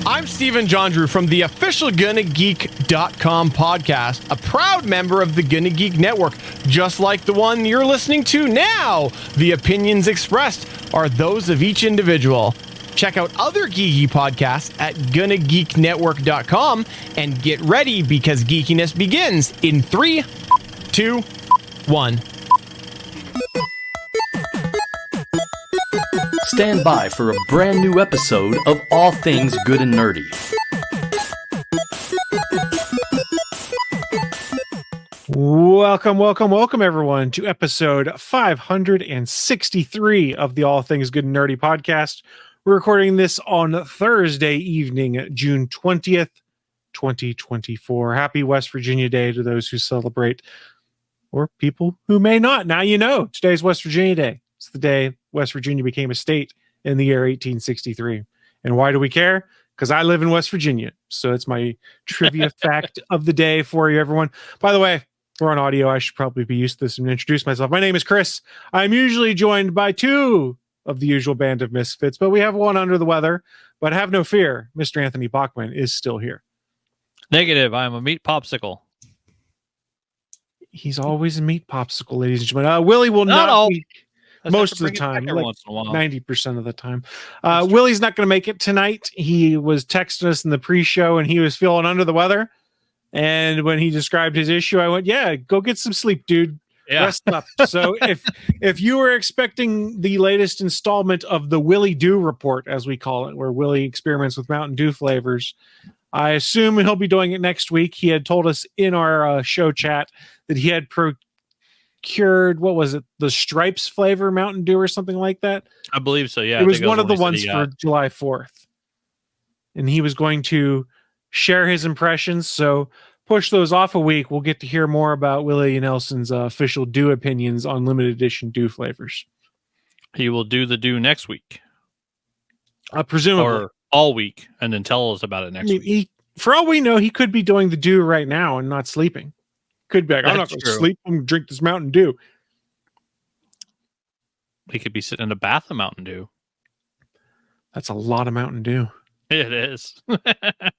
I'm Stephen John Drew from the official GonnaGeek.com podcast, a proud member of the Gonna Geek Network, just like the one you're listening to now. The opinions expressed are those of each individual. Check out other geeky podcasts at GonnaGeekNetwork.com and get ready because geekiness begins in 3, 2, 1. Stand by for a brand new episode of All Things Good and Nerdy. Welcome, everyone, to episode 563 of the All Things Good and Nerdy podcast. We're recording this on Thursday evening, June 20th, 2024. Happy West Virginia Day to those who celebrate, or people who may not. Now you know, today's West Virginia Day. It's the day West Virginia became a state in the year 1863. And why do we care? Because I live in West Virginia. So it's my trivia fact of the day for you, everyone. By the way, we're on audio. I should probably be used to this and introduce myself. My name is Chris. I'm usually joined by two of the usual band of misfits, but we have one under the weather. But have no fear, Mr. Anthony Bachman is still here. Negative. I'm a meat popsicle. He's always a meat popsicle, ladies and gentlemen. Willie will not be... Most of the time, like once in a while. 90% of the time. Willie's not going to make it tonight. He was texting us in the pre-show and he was feeling under the weather. And when he described his issue, I went, yeah, go get some sleep, dude. Yeah. Rest up. So if you were expecting the latest installment of the Willie Do Report, as we call it, where Willie experiments with Mountain Dew flavors, I assume he'll be doing it next week. He had told us in our show chat that he had procured, what was it, the Stripes flavor Mountain Dew or something like that. I believe so. Yeah, it was one of the ones for July 4th, and he was going to share his impressions. So push those off a week. We'll get to hear more about Willie Nelson's official Dew opinions on limited edition Dew flavors. He will do the Dew next week, presumably, or all week, and then tell us about it next week. For all we know, he could be doing the Dew right now and not sleeping. Could be like, I'm not going to sleep. I'm going to drink this Mountain Dew. He could be sitting in a bath of Mountain Dew. That's a lot of Mountain Dew. It is.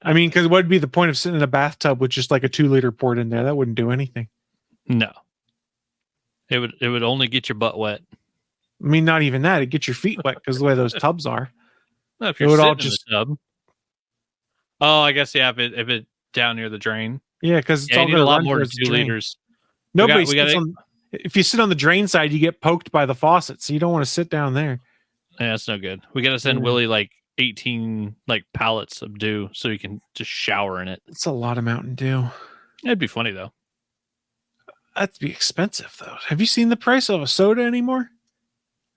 I mean, because what would be the point of sitting in a bathtub with just like a 2-liter poured in there? That wouldn't do anything. No. It would only get your butt wet. I mean, not even that. It'd get your feet wet because the way those tubs are. Well, if you're sitting in the tub. Oh, I guess, yeah, if it down near the drain. Yeah, because it's all a lot more than 2 liters. If you sit on the drain side, you get poked by the faucet, so you don't want to sit down there. Yeah, that's no good. We got to send Willie like 18 pallets of Dew so he can just shower in it. It's a lot of Mountain Dew. It'd be funny though. That'd be expensive though. Have you seen the price of a soda anymore?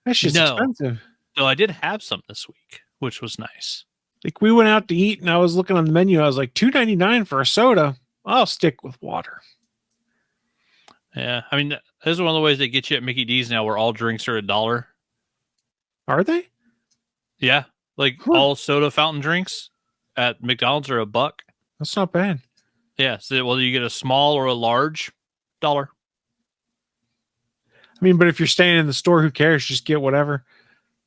That's just expensive. No, I did have some this week, which was nice. Like we went out to eat, and I was looking on the menu. I was like, $2.99 for a soda. I'll stick with water. Yeah, I mean, this is one of the ways they get you at Mickey D's now, where all drinks are $1. Are they? Yeah, all soda fountain drinks at McDonald's are $1. That's not bad. Yeah, so whether you get a small or a large, $1. I mean, but if you're staying in the store, who cares? Just get whatever.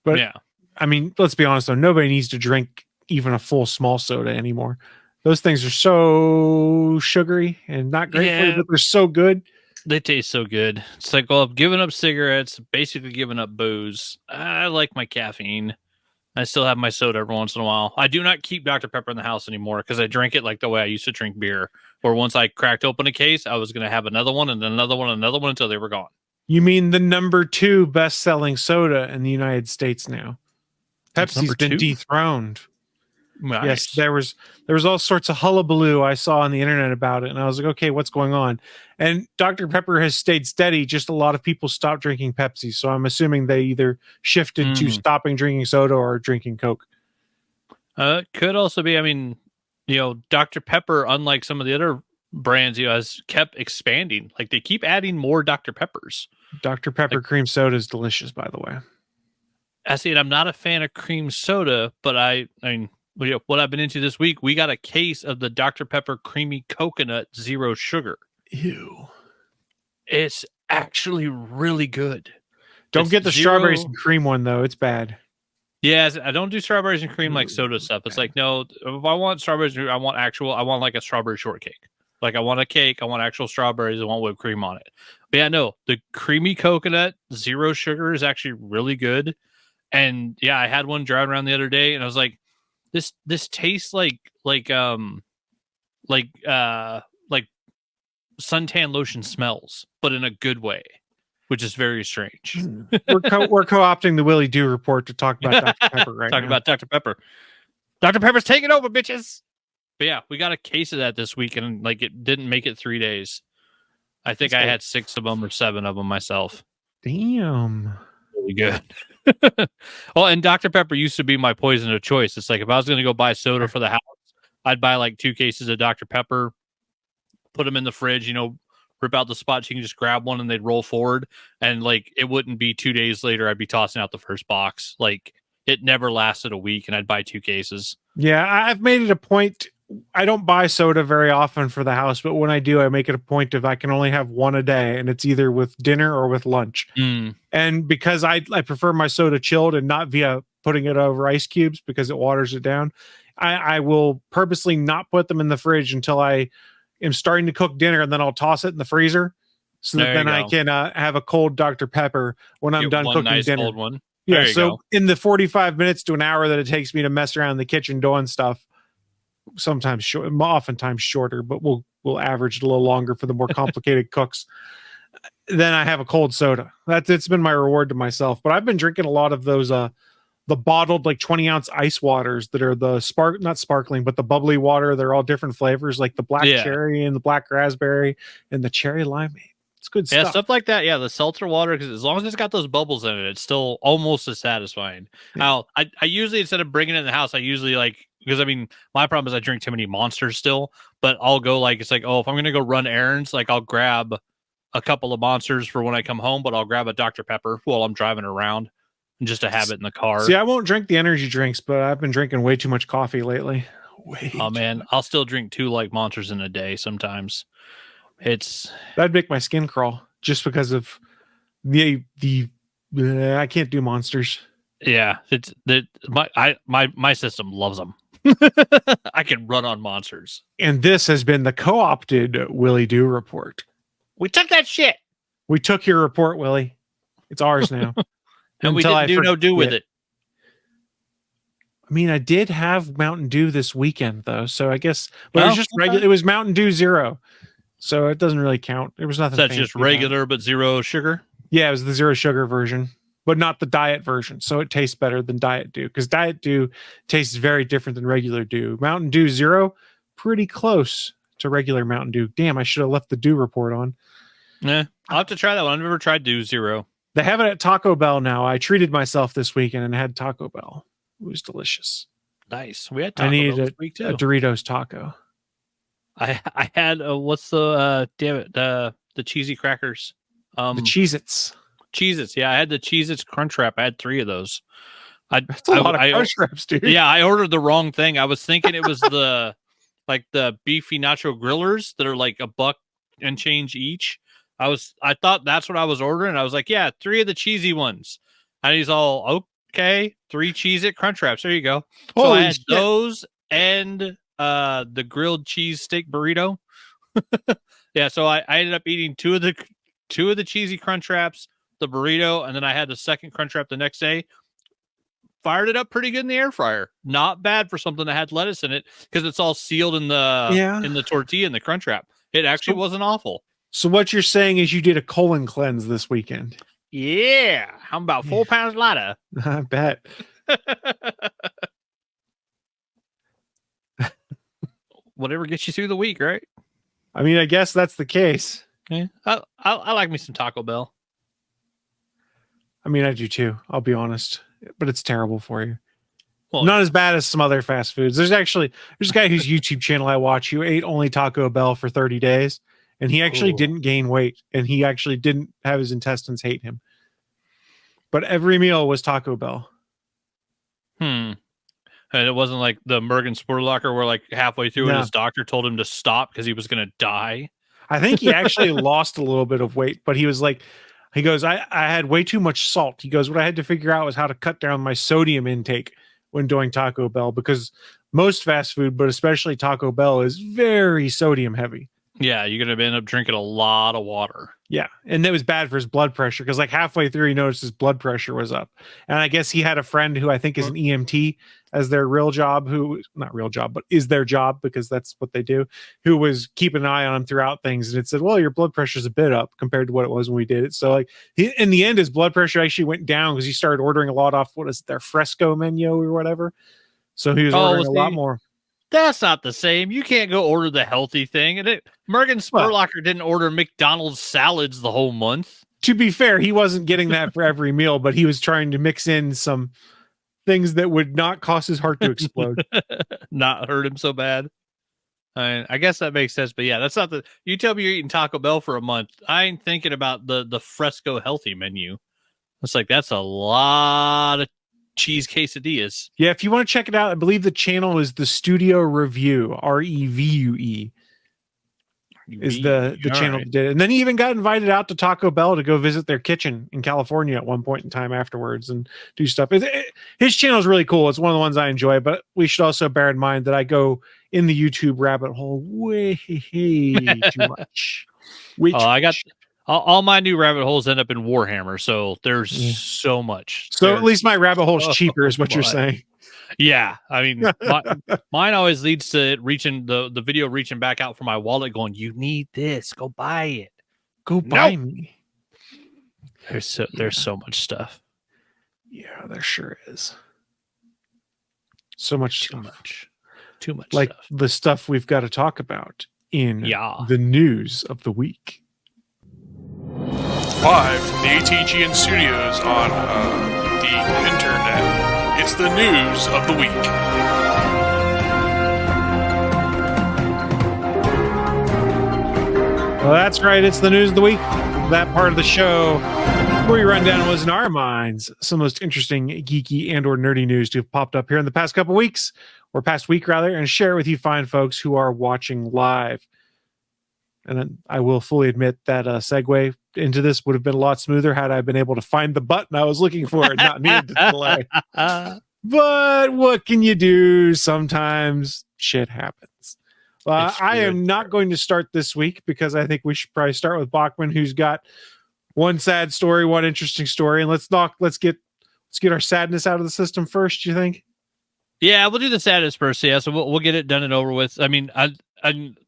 But yeah, I mean, let's be honest though, nobody needs to drink even a full small soda anymore. Those things are so sugary and not great for you, but they're so good. They taste so good. It's like, well, I've given up cigarettes, basically given up booze. I like my caffeine. I still have my soda every once in a while. I do not keep Dr. Pepper in the house anymore because I drink it like the way I used to drink beer. Where once I cracked open a case, I was going to have another one and then another one and another one until they were gone. You mean the number 2 best-selling soda in the United States now? Pepsi's been dethroned. Nice. Yes, there was all sorts of hullabaloo I saw on the internet about it, and I was like, okay, what's going on? And Dr. Pepper has stayed steady. Just a lot of people stopped drinking Pepsi, so I'm assuming they either shifted to stopping drinking soda or drinking Coke. Could also be. I mean, Dr. Pepper, unlike some of the other brands, has kept expanding. Like they keep adding more Dr. Peppers. Dr. Pepper cream soda is delicious, by the way. I see it. I'm not a fan of cream soda, but I mean. What I've been into this week, we got a case of the Dr. Pepper Creamy Coconut Zero Sugar. Ew. It's actually really good. Don't get the strawberries and cream one, though. It's bad. Yes, I don't do strawberries and cream like soda stuff. It's like, no, if I want strawberries, I want like a strawberry shortcake. Like I want a cake, I want actual strawberries, I want whipped cream on it. But yeah, no, the creamy coconut, zero sugar is actually really good. And yeah, I had one driving around the other day and I was like, this tastes like suntan lotion smells, but in a good way, which is very strange. We're co-opting the Willie Do report to talk about Dr. Pepper right Talking now. about Dr. Pepper. Dr. Pepper's taking over, bitches. But yeah, we got a case of that this week, and like it didn't make it 3 days. I think I had 6 of them or 7 of them myself. Damn. Really good. Well, and Dr. Pepper used to be my poison of choice. It's like if I was going to go buy soda for the house, I'd buy like 2 cases of Dr. Pepper, put them in the fridge, rip out the spots. You can just grab one and they'd roll forward. And like it wouldn't be 2 days later, I'd be tossing out the first box. Like it never lasted a week, and I'd buy 2 cases. Yeah, I've made it a point. I don't buy soda very often for the house, but when I do, I make it a point of I can only have one a day, and it's either with dinner or with lunch. And because I prefer my soda chilled and not via putting it over ice cubes because it waters it down, I will purposely not put them in the fridge until I am starting to cook dinner, and then I'll toss it in the freezer so that then I can have a cold Dr. Pepper when I'm done cooking nice dinner. Cold one. Yeah, so in the 45 minutes to an hour that it takes me to mess around in the kitchen doing stuff, sometimes short, oftentimes shorter, but we'll average it a little longer for the more complicated cooks. Then I have a cold soda. It's been my reward to myself. But I've been drinking a lot of those the bottled like 20-ounce ice waters that are the not sparkling, but the bubbly water. They're all different flavors, like the black cherry and the black raspberry and the cherry limeade. It's good stuff. Yeah, stuff like that. Yeah, the seltzer water, because as long as it's got those bubbles in it, it's still almost as satisfying. Yeah. I usually, instead of bringing it in the house, I usually because I mean, my problem is I drink too many Monsters still, but I'll go it's like, oh, if I'm going to go run errands, like I'll grab a couple of Monsters for when I come home, but I'll grab a Dr. Pepper while I'm driving around and just to have it in the car. See, I won't drink the energy drinks, but I've been drinking way too much coffee lately. Oh man, I'll still drink 2 like Monsters in a day sometimes. That'd make my skin crawl just because of the I can't do Monsters. Yeah, my system loves them. I can run on Monsters. And this has been the co-opted Willie Do report. We took that shit. We took your report, Willie. It's ours now. And we didn't do with it. I mean, I did have Mountain Dew this weekend though, so I guess, but it was just regular. It was Mountain Dew Zero, so it doesn't really count. There was nothing. That's just regular, but zero sugar. Yeah, it was the zero sugar version, but not the diet version. So it tastes better than Diet Dew, because Diet Dew tastes very different than regular Dew. Mountain Dew Zero, pretty close to regular Mountain Dew. Damn, I should have left the Dew report on. Yeah, I'll have to try that one. I've never tried Dew Zero. They have it at Taco Bell now. I treated myself this weekend and had Taco Bell. It was delicious. Nice. We had Taco I needed Bell this week too. a Doritos taco. I had what's the the cheesy crackers? The Cheez-Its. Cheez-Its. Yeah, I had the Cheez-Its Crunch Wrap. I had 3 of those. That's a lot of Crunch Wraps, dude. Yeah, I ordered the wrong thing. I was thinking it was the beefy nacho grillers that are like $1 and change each. I thought that's what I was ordering. I was like, yeah, 3 of the cheesy ones. And he's all, okay, 3 Cheez-It Crunch Wraps. There you go. So I had those and the grilled cheese steak burrito. Yeah, so I ended up eating 2 of the cheesy Crunch Wraps, the burrito, and then I had the second Crunch Wrap the next day. Fired it up pretty good in the air fryer. Not bad for something that had lettuce in it, because it's all sealed in the tortilla and the Crunch Wrap. It actually wasn't awful. So what you're saying is you did a colon cleanse this weekend. Yeah, I'm about 4 pounds lighter. I bet. Whatever gets you through the week, right? I mean, I guess that's the case. Yeah, I like me some Taco Bell. I mean, I do too. I'll be honest, but it's terrible for you. Well, not as bad as some other fast foods. There's a guy whose YouTube channel I watch who ate only Taco Bell for 30 days. And he actually didn't gain weight, and he actually didn't have his intestines hate him. But every meal was Taco Bell. And it wasn't like the Mergen Sport Locker where like halfway through his doctor told him to stop because he was going to die. I think he actually lost a little bit of weight, but he was like, He goes, I had way too much salt. He goes, what I had to figure out was how to cut down my sodium intake when doing Taco Bell, because most fast food, but especially Taco Bell, is very sodium heavy. Yeah, you're going to end up drinking a lot of water. Yeah, and it was bad for his blood pressure, because like halfway through he noticed his blood pressure was up. And I guess he had a friend who I think is an EMT as their real job, who not real job, but is their job because that's what they do, who was keeping an eye on him throughout things. And it said, well, your blood pressure's a bit up compared to what it was when we did it. So like in the end, his blood pressure actually went down because he started ordering a lot off what is their Fresco menu or whatever. So he was ordering a lot more. That's not the same. You can't go order the healthy thing. And Morgan Spurlocker didn't order McDonald's salads the whole month. To be fair, he wasn't getting that for every meal, but he was trying to mix in some things that would not cause his heart to explode. Not hurt him so bad. I guess that makes sense. But yeah, that's not the... You tell me you're eating Taco Bell for a month. I ain't thinking about the Fresco healthy menu. It's like, that's a lot of cheese quesadillas. Yeah, if you want to check it out, I believe the channel is the Studio Review, REVUE is the channel that did it. And then he even got invited out to Taco Bell to go visit their kitchen in California at one point in time afterwards and do stuff. His channel is really cool. It's one of the ones I enjoy, but we should also bear in mind that I go in the YouTube rabbit hole way too much. I got all my new rabbit holes end up in Warhammer, so there's so much. So at least my rabbit hole's cheaper is what you're saying. Yeah, I mean, mine always leads to it reaching the video reaching back out for my wallet, going, "You need this. Go buy it. Go buy me." There's so much stuff. Yeah, there sure is. So much Too much. Like stuff. The stuff we've got to talk about in the news of the week. Live from the ATGN studios on the internet. It's the news of the week. Well, that's right. It's the news of the week. That part of the show where we run down what was in our minds some of the most interesting geeky and or nerdy news to have popped up here in the past couple weeks, or past week rather, and share it with you fine folks who are watching live. And then I will fully admit that segue into this would have been a lot smoother had I been able to find the button I was looking for and not needed to delay. But what can you do? Sometimes shit happens. I am not going to start this week because I think we should probably start with Bachman, who's got one sad story, one interesting story, and let's get our sadness out of the system first. You think? Yeah, we'll do the sadness first. Yeah, so we'll get it done and over with. I mean, I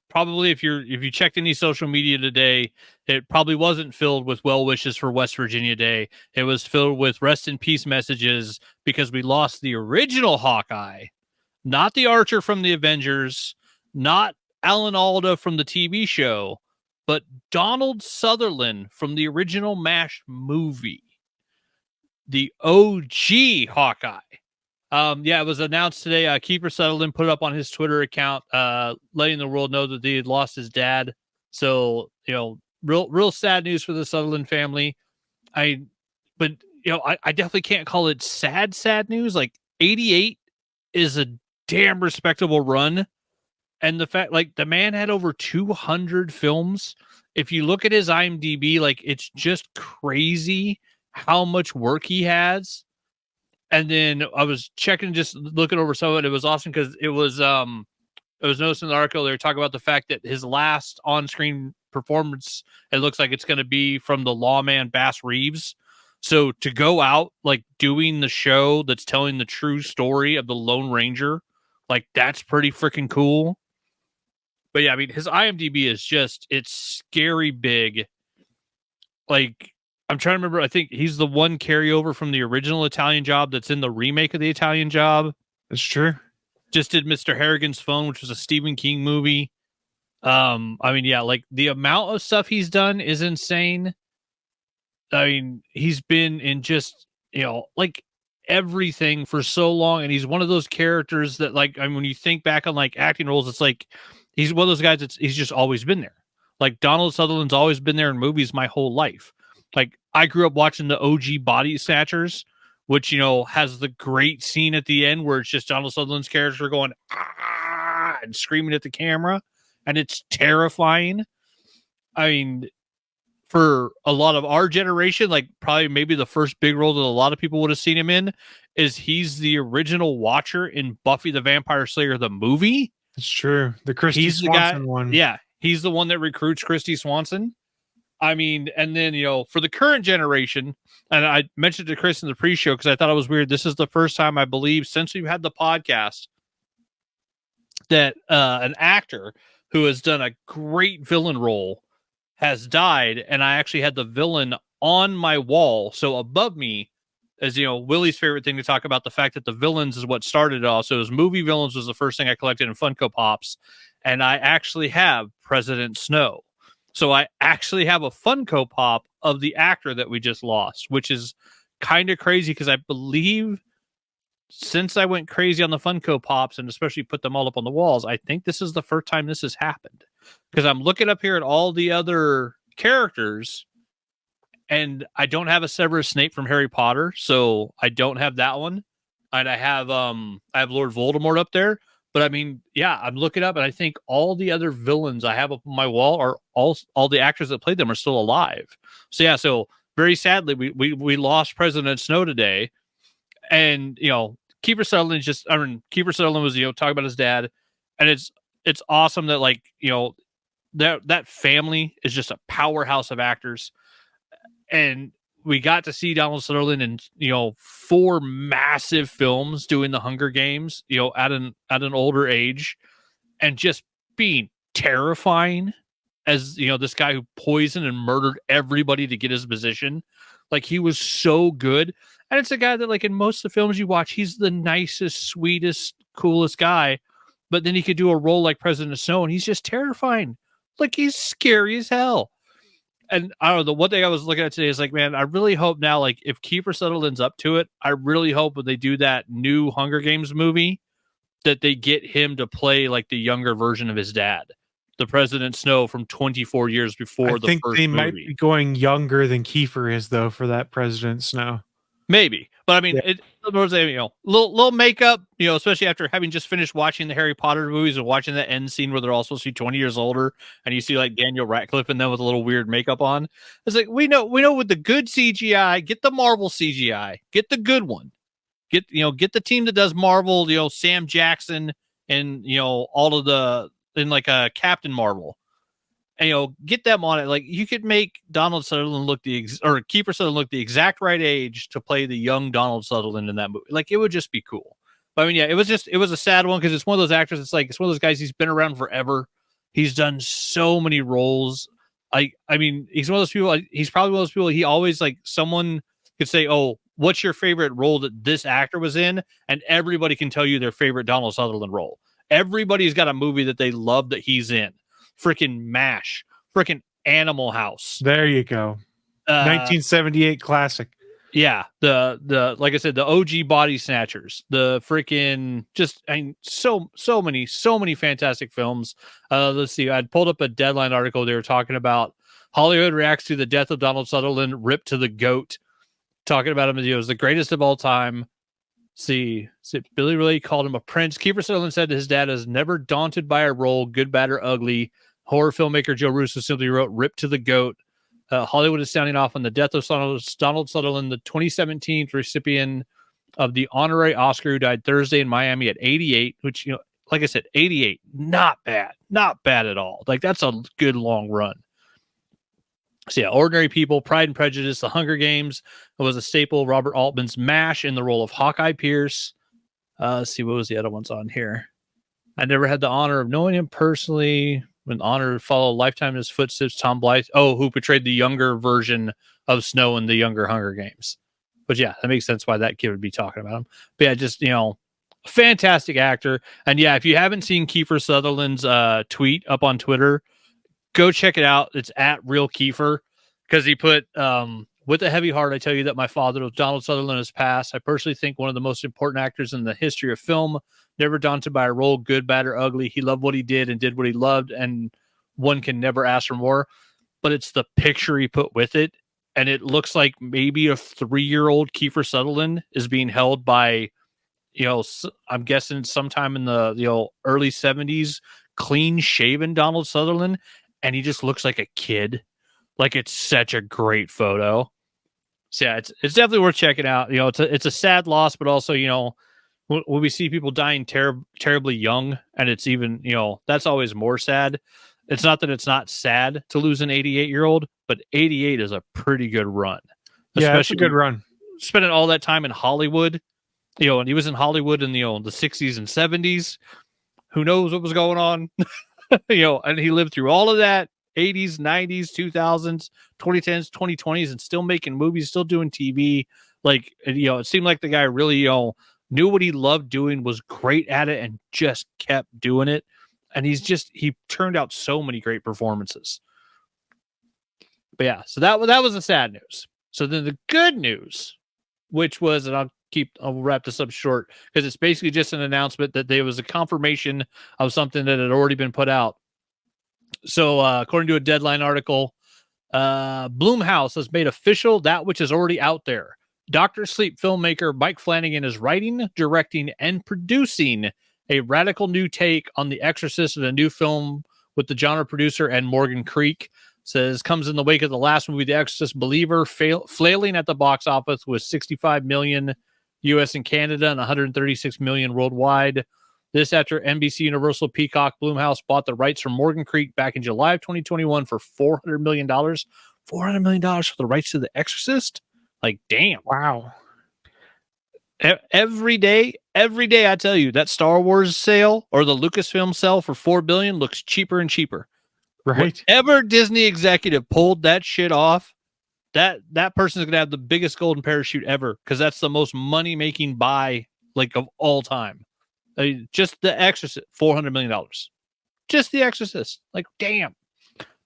probably if you checked any social media today, it probably wasn't filled with well wishes for West Virginia Day. It was filled with rest in peace messages because we lost the original Hawkeye, not the Archer from the Avengers, not Alan Alda from the TV show, but Donald Sutherland from the original MASH movie, the OG Hawkeye. Yeah, it was announced today. Kiefer Sutherland put it up on his Twitter account, letting the world know that he had lost his dad. So, real sad news for the Sutherland family. I definitely can't call it sad news. Like 88 is a damn respectable run. And the fact, like, the man had over 200 films. If you look at his IMDb, like, it's just crazy how much work he has. And then I was checking, just looking over some of it. It was awesome because it was noticed in the article they were talking about the fact that his last on-screen performance, it looks like it's going to be from the lawman Bass Reeves. So to go out like doing the show that's telling the true story of the Lone Ranger, like that's pretty freaking cool. But yeah, I mean, his IMDb is it's scary big. Like, I'm trying to remember. I think he's the one carryover from the original Italian Job that's in the remake of the Italian Job. That's true. Just did Mr. Harrigan's Phone, which was a Stephen King movie. I mean, yeah, like the amount of stuff he's done is insane. I mean, he's been in just, like everything for so long. And he's one of those characters that, like, I mean, when you think back on like acting roles, it's like, he's one of those guys he's just always been there. Like Donald Sutherland's always been there in movies my whole life. Like I grew up watching the OG Body Snatchers, which, has the great scene at the end where it's just Donald Sutherland's character going, ah, and screaming at the camera. And it's terrifying. I mean, for a lot of our generation, like probably maybe the first big role that a lot of people would have seen him in is he's the original Watcher in Buffy the Vampire Slayer, the movie. It's true. The Christy He's the Swanson guy. one. Yeah. He's the one that recruits Christy Swanson. I mean, and then, for the current generation, and I mentioned to Chris in the pre-show because I thought it was weird. This is the first time, I believe, since we've had the podcast that an actor who has done a great villain role has died, and I actually had the villain on my wall. So above me, as Willie's favorite thing to talk about, the fact that the villains is what started it all. So his movie villains was the first thing I collected in Funko Pops, and I actually have President Snow. So I actually have a Funko Pop of the actor that we just lost, which is kind of crazy because I believe since I went crazy on the Funko Pops and especially put them all up on the walls, I think this is the first time this has happened. Because I'm looking up here at all the other characters, and I don't have a Severus Snape from Harry Potter, so I don't have that one. And I have Lord Voldemort up there. But I mean, yeah, I'm looking up, and I think all the other villains I have up on my wall are all the actors that played them are still alive. So yeah, so very sadly, we lost President Snow today, and Kiefer Sutherland Kiefer Sutherland was talking about his dad, and it's awesome that that family is just a powerhouse of actors, and we got to see Donald Sutherland in 4 massive films doing the Hunger Games at an older age, and just being terrifying as this guy who poisoned and murdered everybody to get his position. Like, he was so good. And it's a guy that, like, in most of the films you watch, he's the nicest, sweetest, coolest guy. But then he could do a role like President Snow, and he's just terrifying. Like, he's scary as hell. And I don't know, the one thing I was looking at today is like, man, I really hope now, like, if Kiefer Sutherland's up to it, I really hope when they do that new Hunger Games movie that they get him to play like the younger version of his dad, the President Snow from 24 years before the first movie. I think they might be going younger than Kiefer is, though, for that President Snow. Maybe. But I mean, little makeup, especially after having just finished watching the Harry Potter movies and watching that end scene where they're all supposed to be 20 years older, and you see like Daniel Radcliffe and them with a little weird makeup on. It's like, we know with the good CGI, get the Marvel CGI, get the good one. Get the team that does Marvel, Sam Jackson and all of the a Captain Marvel. And get them on it. Like, you could make Donald Sutherland look or Kiefer Sutherland look the exact right age to play the young Donald Sutherland in that movie. Like, it would just be cool. But I mean, yeah, it was a sad one because it's one of those actors. It's one of those guys. He's been around forever. He's done so many roles. I mean, he's one of those people. He's probably one of those people. He always, like, someone could say, "Oh, what's your favorite role that this actor was in?" And everybody can tell you their favorite Donald Sutherland role. Everybody's got a movie that they love that he's in. Freaking MASH, freaking Animal House. There you go. 1978 classic. Yeah, the like I said, the OG Body Snatchers, the freaking so many fantastic films. Let's see, I'd pulled up a Deadline article. They were talking about Hollywood reacts to the death of Donald Sutherland, ripped to the GOAT, talking about him as the greatest of all time. See, Billy Ray called him a prince. Kiefer Sutherland said his dad is never daunted by a role, good, bad, or ugly. Horror filmmaker Joe Russo simply wrote, "Rip to the GOAT." Hollywood is sounding off on the death of Donald Sutherland, the 2017 recipient of the honorary Oscar, who died Thursday in Miami at 88, which, like I said, 88, not bad at all. Like, that's a good long run. So yeah, Ordinary People, Pride and Prejudice, The Hunger Games. It was a staple. Robert Altman's MASH in the role of Hawkeye Pierce. Let's see, what was the other ones on here? I never had the honor of knowing him personally. When honor to follow a lifetime in his footsteps, Tom Blythe. Oh, who portrayed the younger version of Snow in the younger Hunger Games. But yeah, that makes sense why that kid would be talking about him. But yeah, just, fantastic actor. And yeah, if you haven't seen Kiefer Sutherland's tweet up on Twitter, go check it out. It's at Real Kiefer, because he put, with a heavy heart, I tell you that my father, Donald Sutherland, has passed. I personally think one of the most important actors in the history of film. Never daunted by a role, good, bad, or ugly. He loved what he did and did what he loved, and one can never ask for more. But it's the picture he put with it, and it looks like maybe a 3-year-old Kiefer Sutherland is being held by, I'm guessing sometime in the early 70s, clean-shaven Donald Sutherland, and he just looks like a kid. Like, it's such a great photo. So yeah, it's definitely worth checking out. You know, it's a sad loss, but also, you know, when we see people dying terribly young, and it's even, you know, that's always more sad. It's not that it's not sad to lose an 88-year-old, but 88 is a pretty good run. Yeah, it's a good run. Spending all that time in Hollywood, you know, and he was in Hollywood in the 60s and 70s. Who knows what was going on? You know, and he lived through all of that, 80s, 90s, 2000s, 2010s, 2020s, and still making movies, still doing TV. Like, you know, it seemed like the guy really, you know, knew what he loved doing, was great at it, and just kept doing it. And he turned out so many great performances. But yeah, so that was the sad news. So then the good news, which was, and I'll wrap this up short because it's basically just an announcement that there was a confirmation of something that had already been put out. So according to a Deadline article, Blumhouse has made official that which is already out there. Dr. Sleep filmmaker Mike Flanagan is writing, directing, and producing a radical new take on The Exorcist in a new film with the genre producer and Morgan Creek. Says comes in the wake of the last movie, The Exorcist Believer, flailing at the box office with 65 million US and Canada and 136 million worldwide. This after NBC Universal Peacock Blumhouse bought the rights from Morgan Creek back in July of 2021 for $400 million. $400 million for the rights to The Exorcist? Like, damn. Wow. Every day, I tell you, that Star Wars sale or the Lucasfilm sale for $4 billion looks cheaper and cheaper. Right. Whatever Disney executive pulled that shit off, that person is going to have the biggest golden parachute ever because that's the most money-making buy like of all time. Just The Exorcist, $400 million. Just The Exorcist. Like, damn.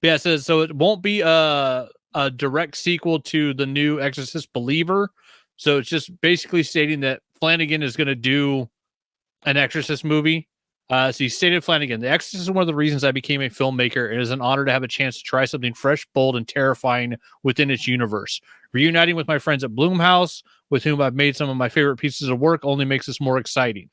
Yeah, so it won't be a direct sequel to the new Exorcist Believer. So it's just basically stating that Flanagan is going to do an Exorcist movie. So he stated Flanagan, The Exorcist is one of the reasons I became a filmmaker. It is an honor to have a chance to try something fresh, bold, and terrifying within its universe. Reuniting with my friends at Blumhouse, with whom I've made some of my favorite pieces of work, only makes this more exciting.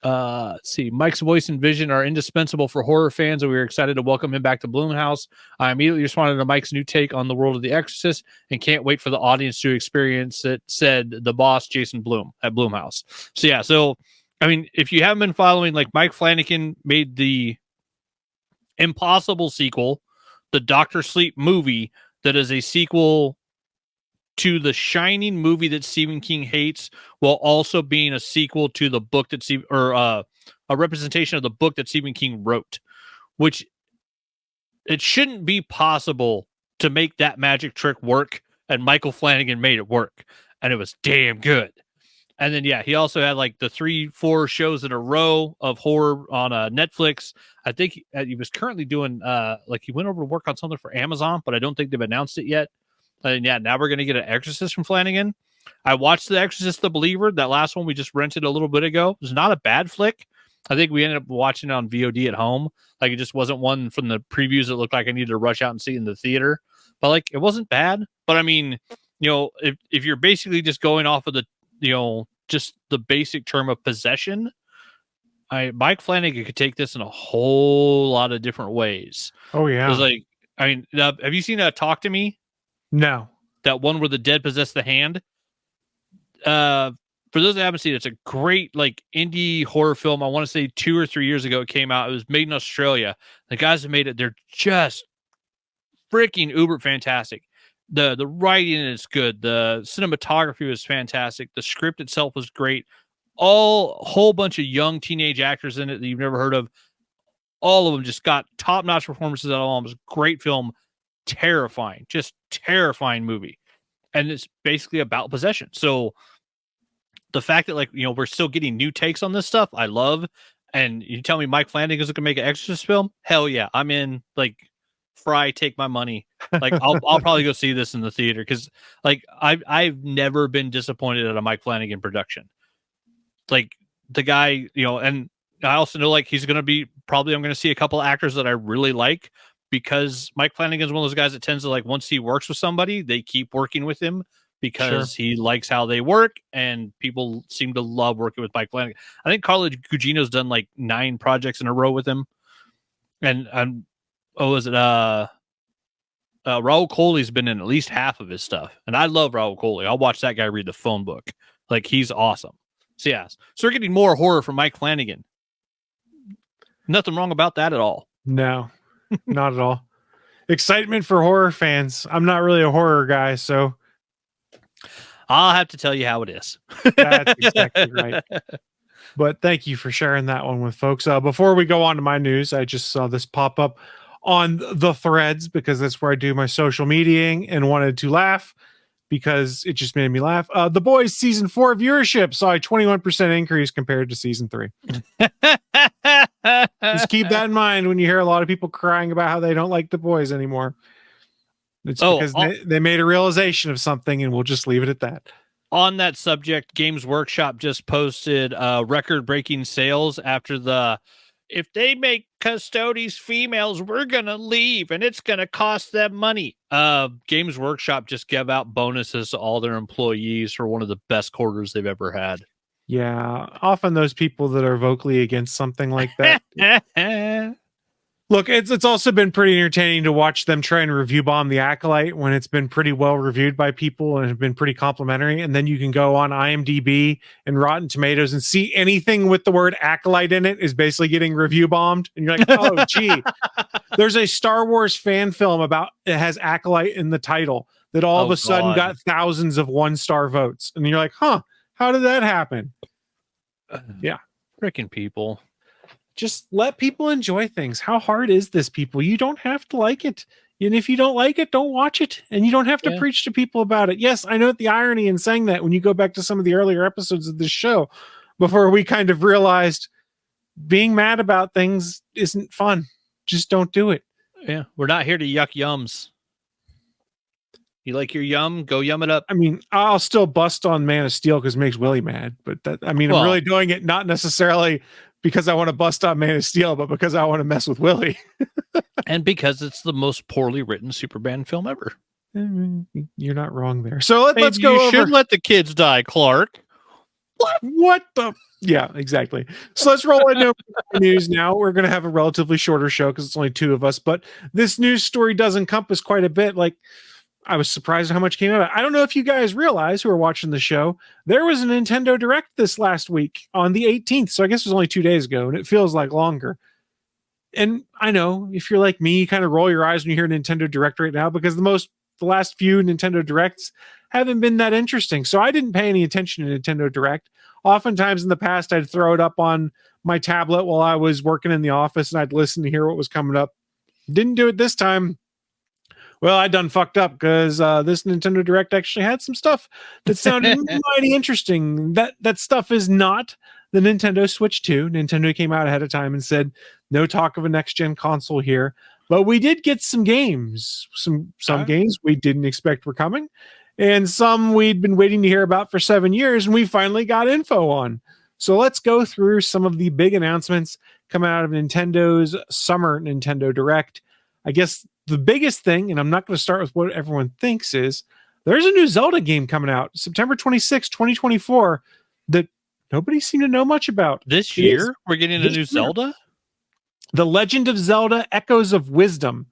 Let's see. Mike's voice and vision are indispensable for horror fans, and we are excited to welcome him back to Blumhouse. I immediately responded to Mike's new take on the world of The Exorcist and can't wait for the audience to experience it, said the boss, Jason Blum, at Blumhouse. So, yeah, I mean, if you haven't been following, like Mike Flanagan made the impossible sequel, the Dr. Sleep movie, that is a sequel to the Shining movie that Stephen King hates, while also being a sequel to the book that a representation of the book that Stephen King wrote, which it shouldn't be possible to make that magic trick work. And Michael Flanagan made it work, and it was damn good. And then, yeah, he also had like the 3-4 shows in a row of horror on Netflix. I think he was currently doing like he went over to work on something for Amazon, but I don't think they've announced it yet. And yeah, now we're going to get an Exorcist from Flanagan. I watched The Exorcist The Believer. That last one we just rented a little bit ago. It was not a bad flick. I think we ended up watching it on VOD at home. Like, it just wasn't one from the previews that looked like I needed to rush out and see in the theater. But like, it wasn't bad. But I mean, you know, if you're basically just going off of the, you know, just the basic term of possession, Mike Flanagan could take this in a whole lot of different ways. Oh yeah. Like, I mean, have you seen Talk to Me? No. That one where the dead possess the hand. For those that haven't seen it, it's a great like indie horror film. I want to say 2 or 3 years ago it came out. It was made in Australia. The guys that made it, they're just freaking uber fantastic. The writing is good. The cinematography was fantastic. The script itself was great. A whole bunch of young teenage actors in it that you've never heard of. All of them just got top-notch performances out of all. It was a great film. Terrifying, just terrifying movie. And it's basically about possession. So the fact that, like, you know, we're still getting new takes on this stuff, I love. And you tell me Mike Flanagan is going to make an Exorcist film? Hell yeah, I'm in. Like, Fry, take my money. Like, I'll probably go see this in the theater because, like, I've never been disappointed at a Mike Flanagan production. Like, the guy, you know, and I also know, like, he's going to be probably, I'm going to see a couple of actors that I really like, because Mike Flanagan's one of those guys that tends to, like, once he works with somebody, they keep working with him because he likes how they work, and people seem to love working with Mike Flanagan. I think Carla Gugino's done like 9 projects in a row with him. And is it Raul Coley's been in at least half of his stuff, and I love Raul Coley. I'll watch that guy read the phone book. Like, he's awesome. So yes, so we're getting more horror from Mike Flanagan. Nothing wrong about that at all. No, not at all. Excitement for horror fans. I'm not really a horror guy, so I'll have to tell you how it is. that's exactly right. But thank you for sharing that one with folks. Before we go on to my news, I just saw this pop up on the threads because that's where I do my social mediaing, and wanted to laugh because it just made me laugh. The Boys season 4 viewership saw a 21% increase compared to season 3. Just keep that in mind when you hear a lot of people crying about how they don't like The Boys anymore. It's because they made a realization of something, and we'll just leave it at that. On that subject, Games Workshop just posted record-breaking sales after if they make Custodes females, we're going to leave, and it's going to cost them money. Games Workshop just gave out bonuses to all their employees for one of the best quarters they've ever had. Yeah, often those people that are vocally against something like that. Look, it's also been pretty entertaining to watch them try and review bomb the Acolyte when it's been pretty well reviewed by people and have been pretty complimentary. And then you can go on IMDb and Rotten Tomatoes and see anything with the word Acolyte in it is basically getting review bombed. And you're like, oh, gee, there's a Star Wars fan film about it has Acolyte in the title that all of a sudden got thousands of 1-star votes. And you're like, huh, how did that happen? Yeah. Freaking people. Just let people enjoy things. How hard is this, people? You don't have to like it. And if you don't like it, don't watch it. And you don't have to preach to people about it. Yes, I know the irony in saying that when you go back to some of the earlier episodes of this show, before we kind of realized being mad about things isn't fun. Just don't do it. Yeah, we're not here to yuck yums. You like your yum? Go yum it up. I mean, I'll still bust on Man of Steel because it makes Willie mad. But I'm really doing it not necessarily because I want to bust on Man of Steel, but because I want to mess with Willie. And because it's the most poorly written Superman film ever. You're not wrong there. So let's go over. You should let the kids die, Clark. What the? Yeah, exactly. So let's roll into news now. We're going to have a relatively shorter show because it's only 2 of us. But this news story does encompass quite a bit. Like, I was surprised at how much came out. I don't know if you guys realize who are watching the show. There was a Nintendo Direct this last week on the 18th. So I guess it was only 2 days ago, and it feels like longer. And I know if you're like me, you kind of roll your eyes when you hear Nintendo Direct right now because the last few Nintendo Directs haven't been that interesting. So I didn't pay any attention to Nintendo Direct. Oftentimes in the past, I'd throw it up on my tablet while I was working in the office and I'd listen to hear what was coming up. Didn't do it this time. Well, I done fucked up because this Nintendo Direct actually had some stuff that sounded mighty interesting. That stuff is not the Nintendo Switch 2. Nintendo came out ahead of time and said, no talk of a next-gen console here. But we did get some games. Some games we didn't expect were coming. And some we'd been waiting to hear about for 7 years, and we finally got info on. So let's go through some of the big announcements coming out of Nintendo's Summer Nintendo Direct. I guess the biggest thing, and I'm not going to start with what everyone thinks, is there's a new Zelda game coming out September 26, 2024 that nobody seemed to know much about. This year? We're getting a new Zelda? The Legend of Zelda Echoes of Wisdom,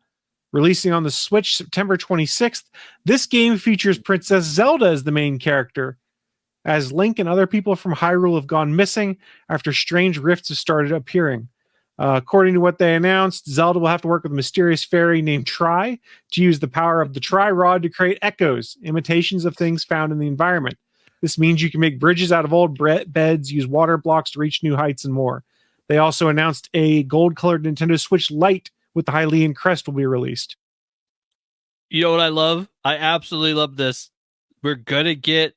releasing on the Switch September 26th. This game features Princess Zelda as the main character, as Link and other people from Hyrule have gone missing after strange rifts have started appearing. According to what they announced, Zelda will have to work with a mysterious fairy named Tri to use the power of the Tri Rod to create echoes, imitations of things found in the environment. This means you can make bridges out of old beds, use water blocks to reach new heights, and more. They also announced a gold-colored Nintendo Switch Lite with the Hylian crest will be released. You know what I love? I absolutely love this. We're gonna get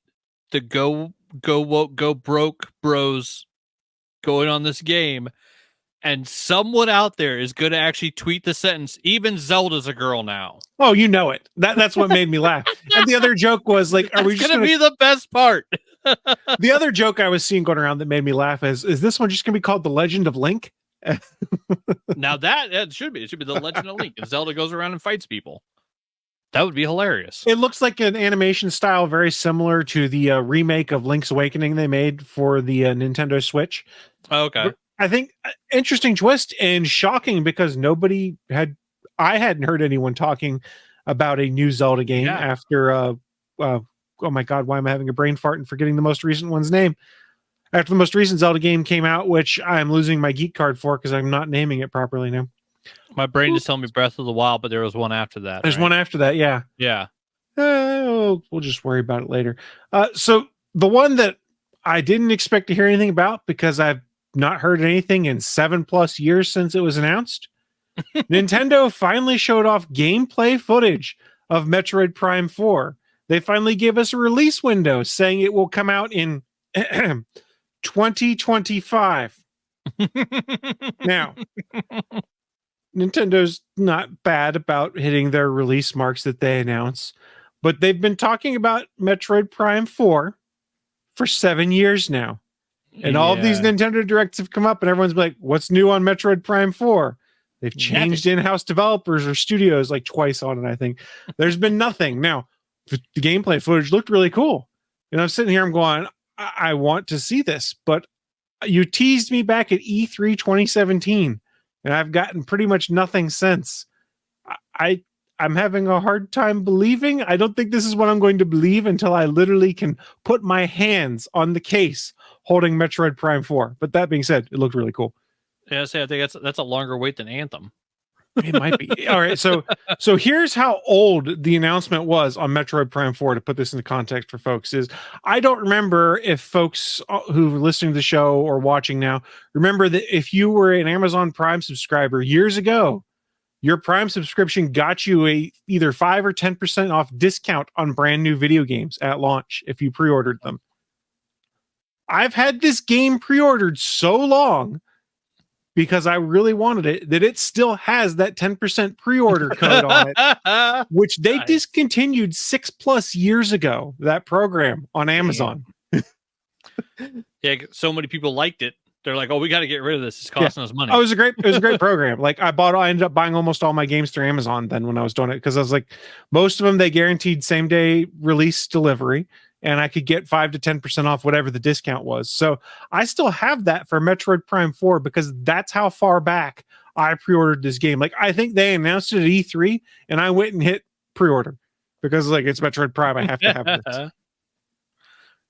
the go woke, go broke bros going on this game. And someone out there is going to actually tweet the sentence, even Zelda's a girl now. Oh, you know it. That's what made me laugh. And the other joke was like, are we just going to be the best part? The other joke I was seeing going around that made me laugh is this one just going to be called The Legend of Link? Now it should be. It should be The Legend of Link. And Zelda goes around and fights people. That would be hilarious. It looks like an animation style very similar to the remake of Link's Awakening they made for the Nintendo Switch. Okay. I think interesting twist and shocking because I hadn't heard anyone talking about a new Zelda game Yeah. after oh my god, why am I having a brain fart and forgetting the most recent one's name? After the most recent Zelda game came out, which I'm losing my geek card for because I'm not naming it properly now. My brain is telling me Breath of the Wild, but there was one after that. There's one after that, yeah. Yeah. We'll just worry about it later. So the one that I didn't expect to hear anything about because I've not heard anything in 7+ years since it was announced. Nintendo finally showed off gameplay footage of Metroid Prime 4. They finally gave us a release window saying it will come out in 2025. Now, Nintendo's not bad about hitting their release marks that they announce, but they've been talking about Metroid Prime 4 for 7 years now. And all of these Nintendo Directs have come up and everyone's like, what's new on Metroid Prime 4? They've changed in-house developers or studios like twice on it, I think. There's been nothing. Now, the gameplay footage looked really cool. And I'm sitting here, I'm going, I want to see this. But you teased me back at E3 2017, and I've gotten pretty much nothing since. I'm having a hard time believing. I don't think this is what I'm going to believe until I literally can put my hands on the case holding Metroid Prime 4. But that being said, it looked really cool. Yeah, I think that's a longer wait than Anthem. It might be. All right, so here's how old the announcement was on Metroid Prime 4 to put this into context for folks. Is I don't remember if folks who are listening to the show or watching now remember that if you were an Amazon Prime subscriber years ago, your Prime subscription got you a either 5 or 10% off discount on brand new video games at launch if you pre-ordered them. I've had this game pre-ordered so long because I really wanted it that it still has that 10% pre-order code on it, which they discontinued 6+ years ago, that program on Amazon. Yeah, so many people liked it. They're like, oh, we got to get rid of this. It's costing us money. Oh, it was a great program. Like I ended up buying almost all my games through Amazon then when I was doing it, because I was like, most of them, they guaranteed same day release delivery. And I could get 5 to 10% off whatever the discount was. So I still have that for Metroid Prime 4 because that's how far back I pre-ordered this game. Like I think they announced it at E3 and I went and hit pre-order because like it's Metroid Prime. I have to have this. Yeah,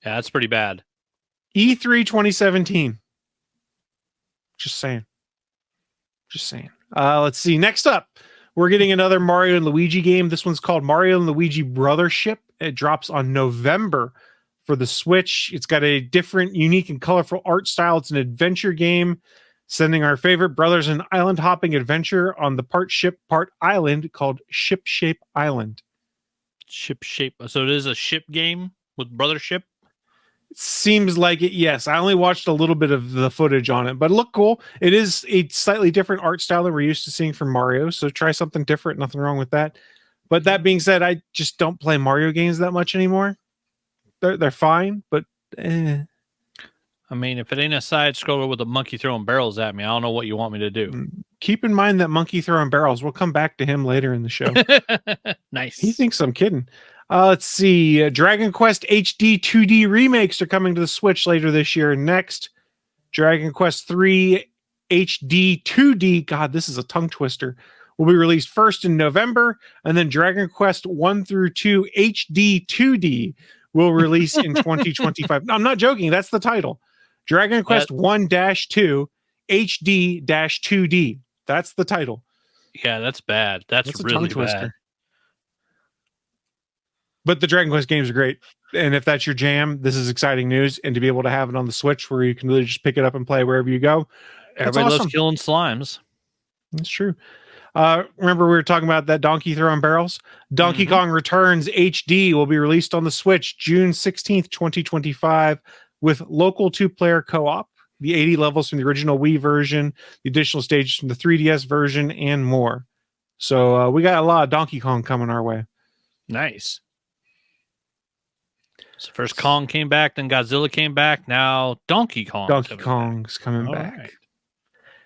that's pretty bad. E3 2017. Just saying. Let's see. Next up, we're getting another Mario and Luigi game. This one's called Mario and Luigi Brothership. It drops on November for the Switch. It's got a different, unique, and colorful art style. It's an adventure game, sending our favorite brothers an island hopping adventure on the part ship, part island called Ship Shape Island. Ship Shape. So it is a ship game with Brothership? Seems like it, yes. I only watched a little bit of the footage on it, but it looked cool. It is a slightly different art style than we're used to seeing from Mario, so try something different. Nothing wrong with that. But that being said, I just don't play Mario games that much anymore. They're fine, but I mean, if it ain't a side scroller with a monkey throwing barrels at me, I don't know what you want me to do. Keep in mind that monkey throwing barrels. We'll come back to him later in the show. Nice. He thinks I'm kidding. Let's see. Dragon Quest HD 2D remakes are coming to the Switch later this year. Next, Dragon Quest 3 HD 2D. God, this is a tongue twister. Will be released first in November, and then Dragon Quest 1 through 2 HD 2D will release in 2025. No, I'm not joking. That's the title. Dragon Quest 1-2 HD-2D. That's the title. Yeah, that's bad. That's really bad. But the Dragon Quest games are great. And if that's your jam, this is exciting news. And to be able to have it on the Switch where you can really just pick it up and play wherever you go. Everybody loves killing slimes. That's true. Remember we were talking about that donkey throwing barrels? Donkey Kong Returns HD will be released on the Switch June 16th, 2025 with local 2-player co-op, the 80 levels from the original Wii version, the additional stages from the 3DS version, and more. So we got a lot of Donkey Kong coming our way. Nice. So first Kong came back, then Godzilla came back, now Donkey Kong. Donkey Kong's coming back. Right. It's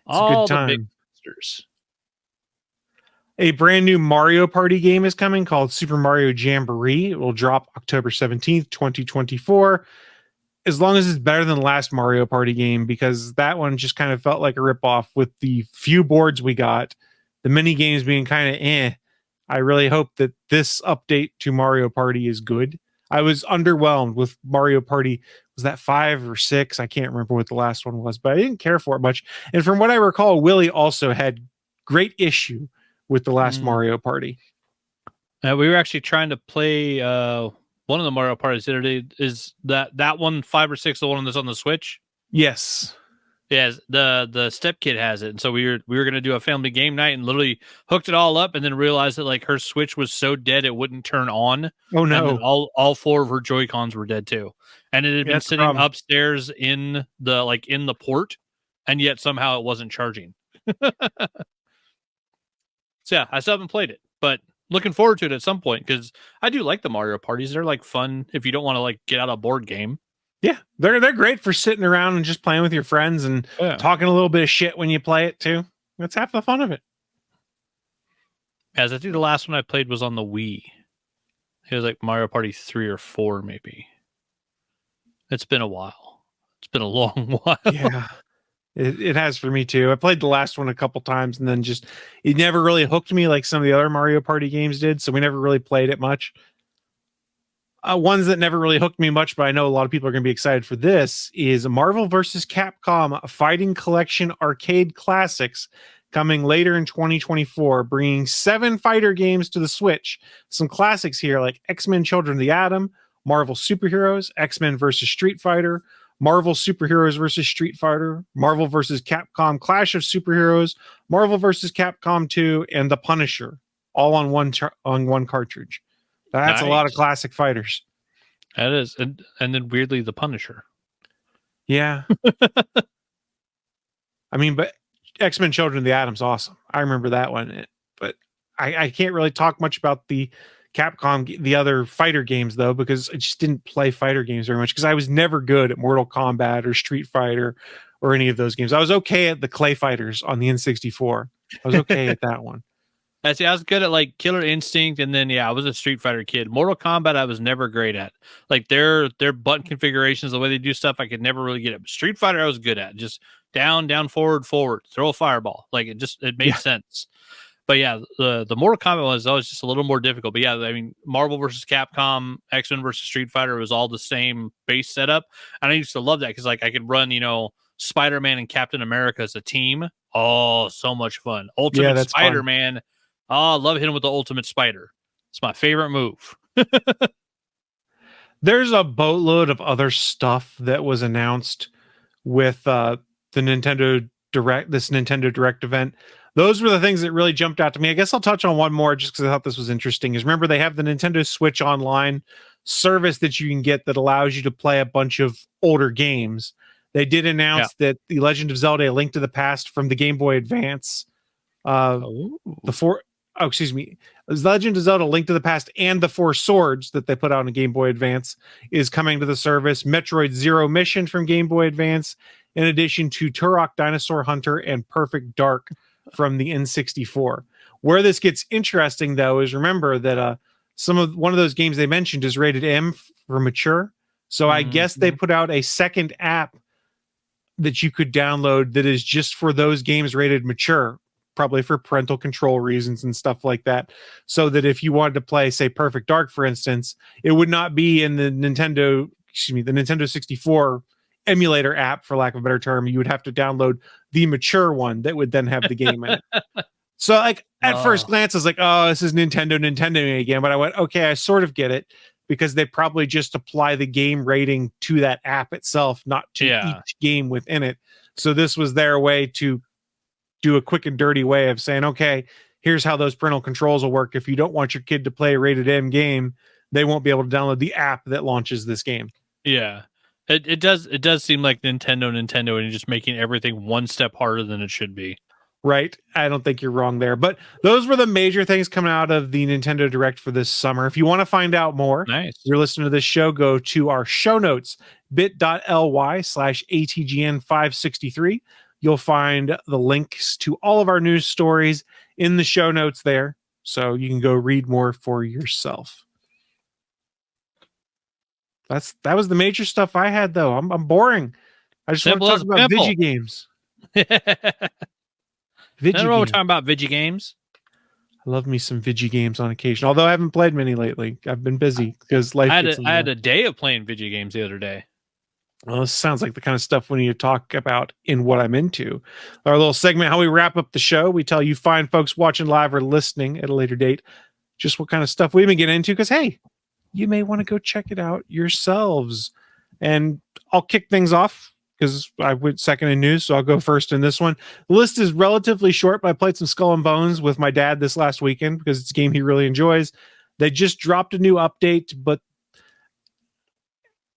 All a good time. the big monsters. A brand new Mario Party game is coming called Super Mario Jamboree. It will drop October 17th, 2024. As long as it's better than the last Mario Party game, because that one just kind of felt like a ripoff with the few boards we got, the mini games being kind of I really hope that this update to Mario Party is good. I was underwhelmed with Mario Party. Was that 5 or 6? I can't remember what the last one was, but I didn't care for it much. And from what I recall, Willie also had great issue with the last Mario Party. We were actually trying to play one of the Mario Parties the other day. Is that one 5 or 6, the one that's on the Switch? Yes. Yes, the stepkid has it, and so we were gonna do a family game night and literally hooked it all up, and then realized that like her Switch was so dead it wouldn't turn on. Oh no! And then all 4 of her Joy-Cons were dead too, and it had been sitting upstairs in the port, and yet somehow it wasn't charging. So yeah, I still haven't played it, but looking forward to it at some point because I do like the Mario parties. They're like fun if you don't want to like get out a board game. Yeah, they're great for sitting around and just playing with your friends and talking a little bit of shit when you play it too. That's half the fun of it. As I think the last one I played was on the Wii. It was like Mario Party 3 or 4, maybe. It's been a while. It's been a long while. Yeah, it has for me too. I played the last one a couple times and then just it never really hooked me like some of the other Mario Party games did. So we never really played it much. Ones that never really hooked me much, but I know a lot of people are going to be excited for this, is Marvel vs. Capcom Fighting Collection Arcade Classics, coming later in 2024, bringing 7 fighter games to the Switch. Some classics here like X-Men Children of the Atom, Marvel Superheroes, X-Men vs. Street Fighter, Marvel Superheroes vs. Street Fighter, Marvel vs. Capcom Clash of Superheroes, Marvel vs. Capcom 2, and The Punisher, all on one cartridge. That's nice. A lot of classic fighters. That is. And then weirdly, The Punisher. Yeah. I mean, but X-Men Children of the Atom's awesome. I remember that one. But I can't really talk much about the Capcom, the other fighter games, though, because I just didn't play fighter games very much because I was never good at Mortal Kombat or Street Fighter or any of those games. I was okay at the Clay Fighters on the N64. I was okay at that one. I was good at like Killer Instinct, and then I was a Street Fighter kid. Mortal Kombat, I was never great at. Like their button configurations, the way they do stuff, I could never really get it. But Street Fighter, I was good at. Just down, forward, throw a fireball. Like it made sense. But yeah, the Mortal Kombat was always just a little more difficult. But yeah, I mean, Marvel versus Capcom, X-Men versus Street Fighter was all the same base setup, and I used to love that because like I could run, Spider-Man and Captain America as a team. Oh, so much fun! Ultimate Spider-Man. Fun. Oh, I love hitting with the Ultimate Spider. It's my favorite move. There's a boatload of other stuff that was announced with the Nintendo Direct, this Nintendo Direct event. Those were the things that really jumped out to me. I guess I'll touch on one more just because I thought this was interesting. Is remember they have the Nintendo Switch Online service that you can get that allows you to play a bunch of older games. They did announce that The Legend of Zelda: A Link to the Past from the Game Boy Advance, Legend of Zelda: Link to the Past and the 4 Swords that they put out on Game Boy Advance is coming to the service. Metroid Zero Mission from Game Boy Advance, in addition to Turok Dinosaur Hunter and Perfect Dark from the N64. Where this gets interesting, though, is remember that one of those games they mentioned is rated M for mature. So I guess they put out a second app that you could download that is just for those games rated mature, probably for parental control reasons and stuff like that. So that if you wanted to play, say, Perfect Dark, for instance, it would not be in the Nintendo 64 emulator app, for lack of a better term. You would have to download the mature one that would then have the game in it. So like at first glance, I was like, oh, this is Nintendo again. But I went, okay, I sort of get it, because they probably just apply the game rating to that app itself, not to each game within it. So this was their way to do a quick and dirty way of saying, okay, here's how those parental controls will work. If you don't want your kid to play a rated M game, they won't be able to download the app that launches this game. Yeah. It does seem like Nintendo and just making everything one step harder than it should be. Right. I don't think you're wrong there. But those were the major things coming out of the Nintendo Direct for this summer. If you want to find out more, you're listening to this show, go to our show notes, bit.ly/ATGN563. You'll find the links to all of our news stories in the show notes there, so you can go read more for yourself. That was the major stuff I had, though. I'm boring. I just want to talk about Vigi games. Vigi games. We're talking about Vigi games. I love me some Vigi games on occasion, although I haven't played many lately. I've been busy because life I gets in the had way. a day of playing video games the other day. Well, this sounds like the kind of stuff we need to talk about in what I'm into. Our little segment, how we wrap up the show. We tell you fine folks watching live or listening at a later date just what kind of stuff we've been getting into, because, hey, you may want to go check it out yourselves. And I'll kick things off because I went second in news, so I'll go first in this one. The list is relatively short, but I played some Skull and Bones with my dad this last weekend because it's a game he really enjoys. They just dropped a new update, but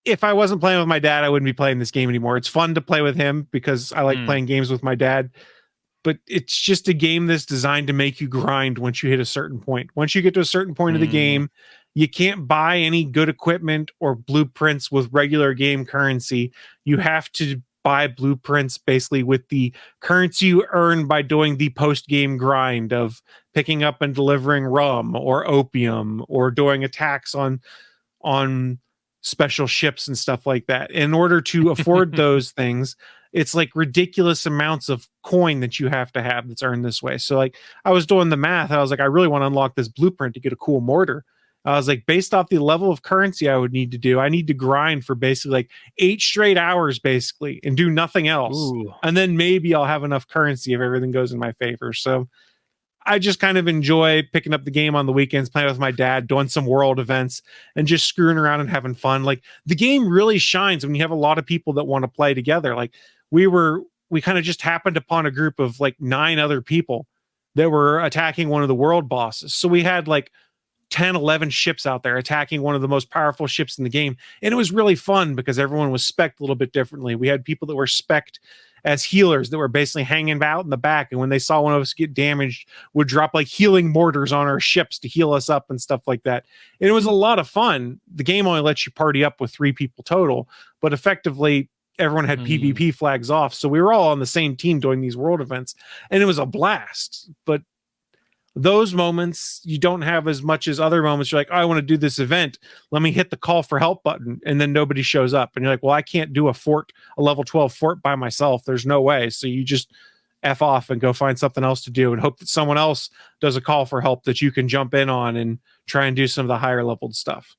if I wasn't playing with my dad, I wouldn't be playing this game anymore. It's fun to play with him because I like playing games with my dad, but it's just a game that's designed to make you grind once you hit a certain point. Once you get to a certain point of the game, you can't buy any good equipment or blueprints with regular game currency. You have to buy blueprints basically with the currency you earn by doing the post-game grind of picking up and delivering rum or opium or doing attacks on special ships and stuff like that. In order to afford those things, it's like ridiculous amounts of coin that you have to have that's earned this way. So like I was doing the math. I was like, I really want to unlock this blueprint to get a cool mortar. I was like, based off the level of currency I would need to do, I need to grind for basically like 8 straight hours basically and do nothing else. Ooh. And then maybe I'll have enough currency if everything goes in my favor. So I just kind of enjoy picking up the game on the weekends, playing with my dad, doing some world events, and just screwing around and having fun. Like the game really shines when you have a lot of people that want to play together. Like we kind of just happened upon a group of like 9 other people that were attacking one of the world bosses. So we had like 10, 11 ships out there attacking one of the most powerful ships in the game. And it was really fun because everyone was spec'd a little bit differently. We had people that were spec'd as healers that were basically hanging out in the back, and when they saw one of us get damaged would drop like healing mortars on our ships to heal us up and stuff like that. And it was a lot of fun. The game only lets you party up with 3 people total, but effectively everyone had PvP flags off, so we were all on the same team doing these world events, and it was a blast. But those moments you don't have as much as other moments. You're like, oh, I want to do this event, let me hit the call for help button, and then nobody shows up, and you're like, well, I can't do a level 12 fort by myself, there's no way. So you just F off and go find something else to do and hope that someone else does a call for help that you can jump in on and try and do some of the higher leveled stuff.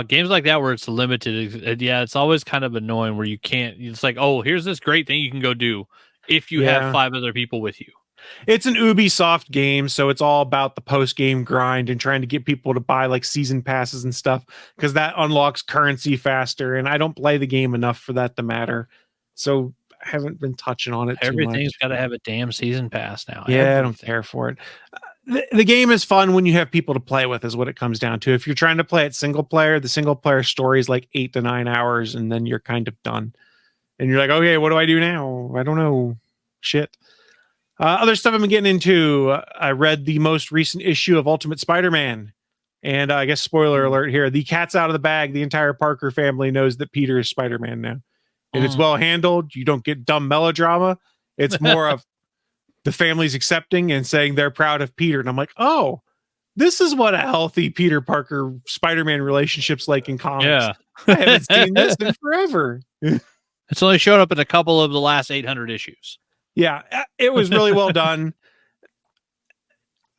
Games like that where it's limited, yeah, it's always kind of annoying where you can't. It's like, oh, here's this great thing you can go do if you have 5 other people with you. It's an Ubisoft game, so it's all about the post-game grind and trying to get people to buy like season passes and stuff because that unlocks currency faster, and I don't play the game enough for that to matter. So I haven't been touching on it too much. Everything's got to have a damn season pass now. Yeah, I don't care for it. The game is fun when you have people to play with is what it comes down to. If you're trying to play it single player, the single player story is like 8 to 9 hours, and then you're kind of done. And you're like, okay, what do I do now? I don't know. Shit. Other stuff I've been getting into, I read the most recent issue of Ultimate Spider-Man. And I guess spoiler alert here, the cat's out of the bag. The entire Parker family knows that Peter is Spider-Man now. And it's well handled. You don't get dumb melodrama. It's more of the family's accepting and saying they're proud of Peter. And I'm like, oh, this is what a healthy Peter Parker Spider-Man relationship's like in comics. Yeah. I haven't seen this in forever. It's only showed up in a couple of the last 800 issues. Yeah, it was really well done.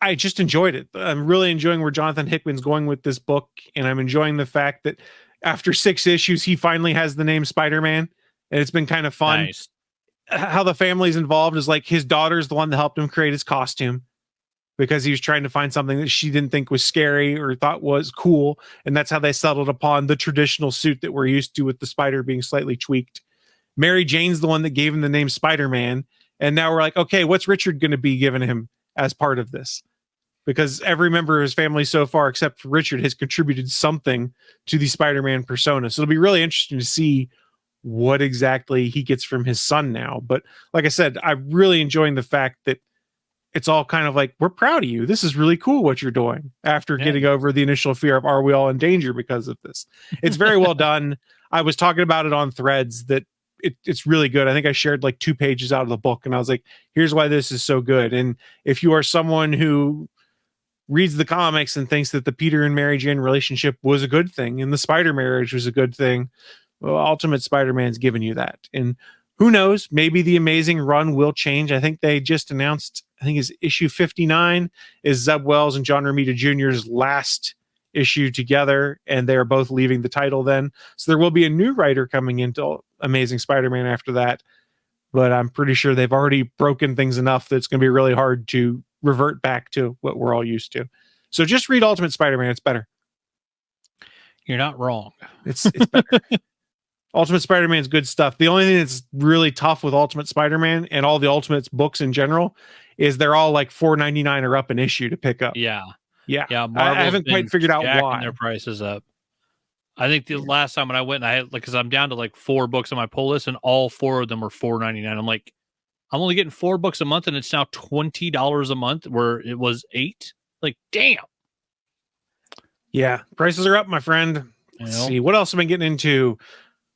I just enjoyed it. I'm really enjoying where Jonathan Hickman's going with this book, and I'm enjoying the fact that after 6 issues, he finally has the name Spider-Man, and it's been kind of fun. Nice. How the family's involved is like his daughter's the one that helped him create his costume because he was trying to find something that she didn't think was scary or thought was cool, and that's how they settled upon the traditional suit that we're used to with the spider being slightly tweaked. Mary Jane's the one that gave him the name Spider-Man. And now we're like, okay, what's Richard going to be giving him as part of this? Because every member of his family so far, except for Richard, has contributed something to the Spider-Man persona. So it'll be really interesting to see what exactly he gets from his son now. But like I said, I'm really enjoying the fact that it's all kind of like, we're proud of you. This is really cool what you're doing after getting over the initial fear of, are we all in danger because of this? It's very well done. I was talking about it on Threads that it's really good. I think I shared like 2 pages out of the book and I was like, here's why this is so good. And if you are someone who reads the comics and thinks that the Peter and Mary Jane relationship was a good thing and the spider marriage was a good thing, well, Ultimate Spider-Man's given you that. And who knows? Maybe the Amazing run will change. I think they just announced, I think is issue 59 is Zeb Wells and John Romita Jr.'s last issue together, and they're both leaving the title then. So there will be a new writer coming into Amazing Spider-Man after that. But I'm pretty sure they've already broken things enough that it's going to be really hard to revert back to what we're all used to. So just read Ultimate Spider-Man. It's better. You're not wrong. It's better. Ultimate Spider-Man is good stuff. The only thing that's really tough with Ultimate Spider-Man and all the Ultimates books in general is they're all like $4.99 or up an issue to pick up. Yeah. I haven't quite figured out why their prices up. I think the last time when I went, I had because I'm down to like 4 books on my pull list, and all 4 of them are $4.99. I'm like, I'm only getting 4 books a month, and it's now $20 a month, where it was $8. Like, damn. Yeah, prices are up, my friend. Let's see what else have I been getting into.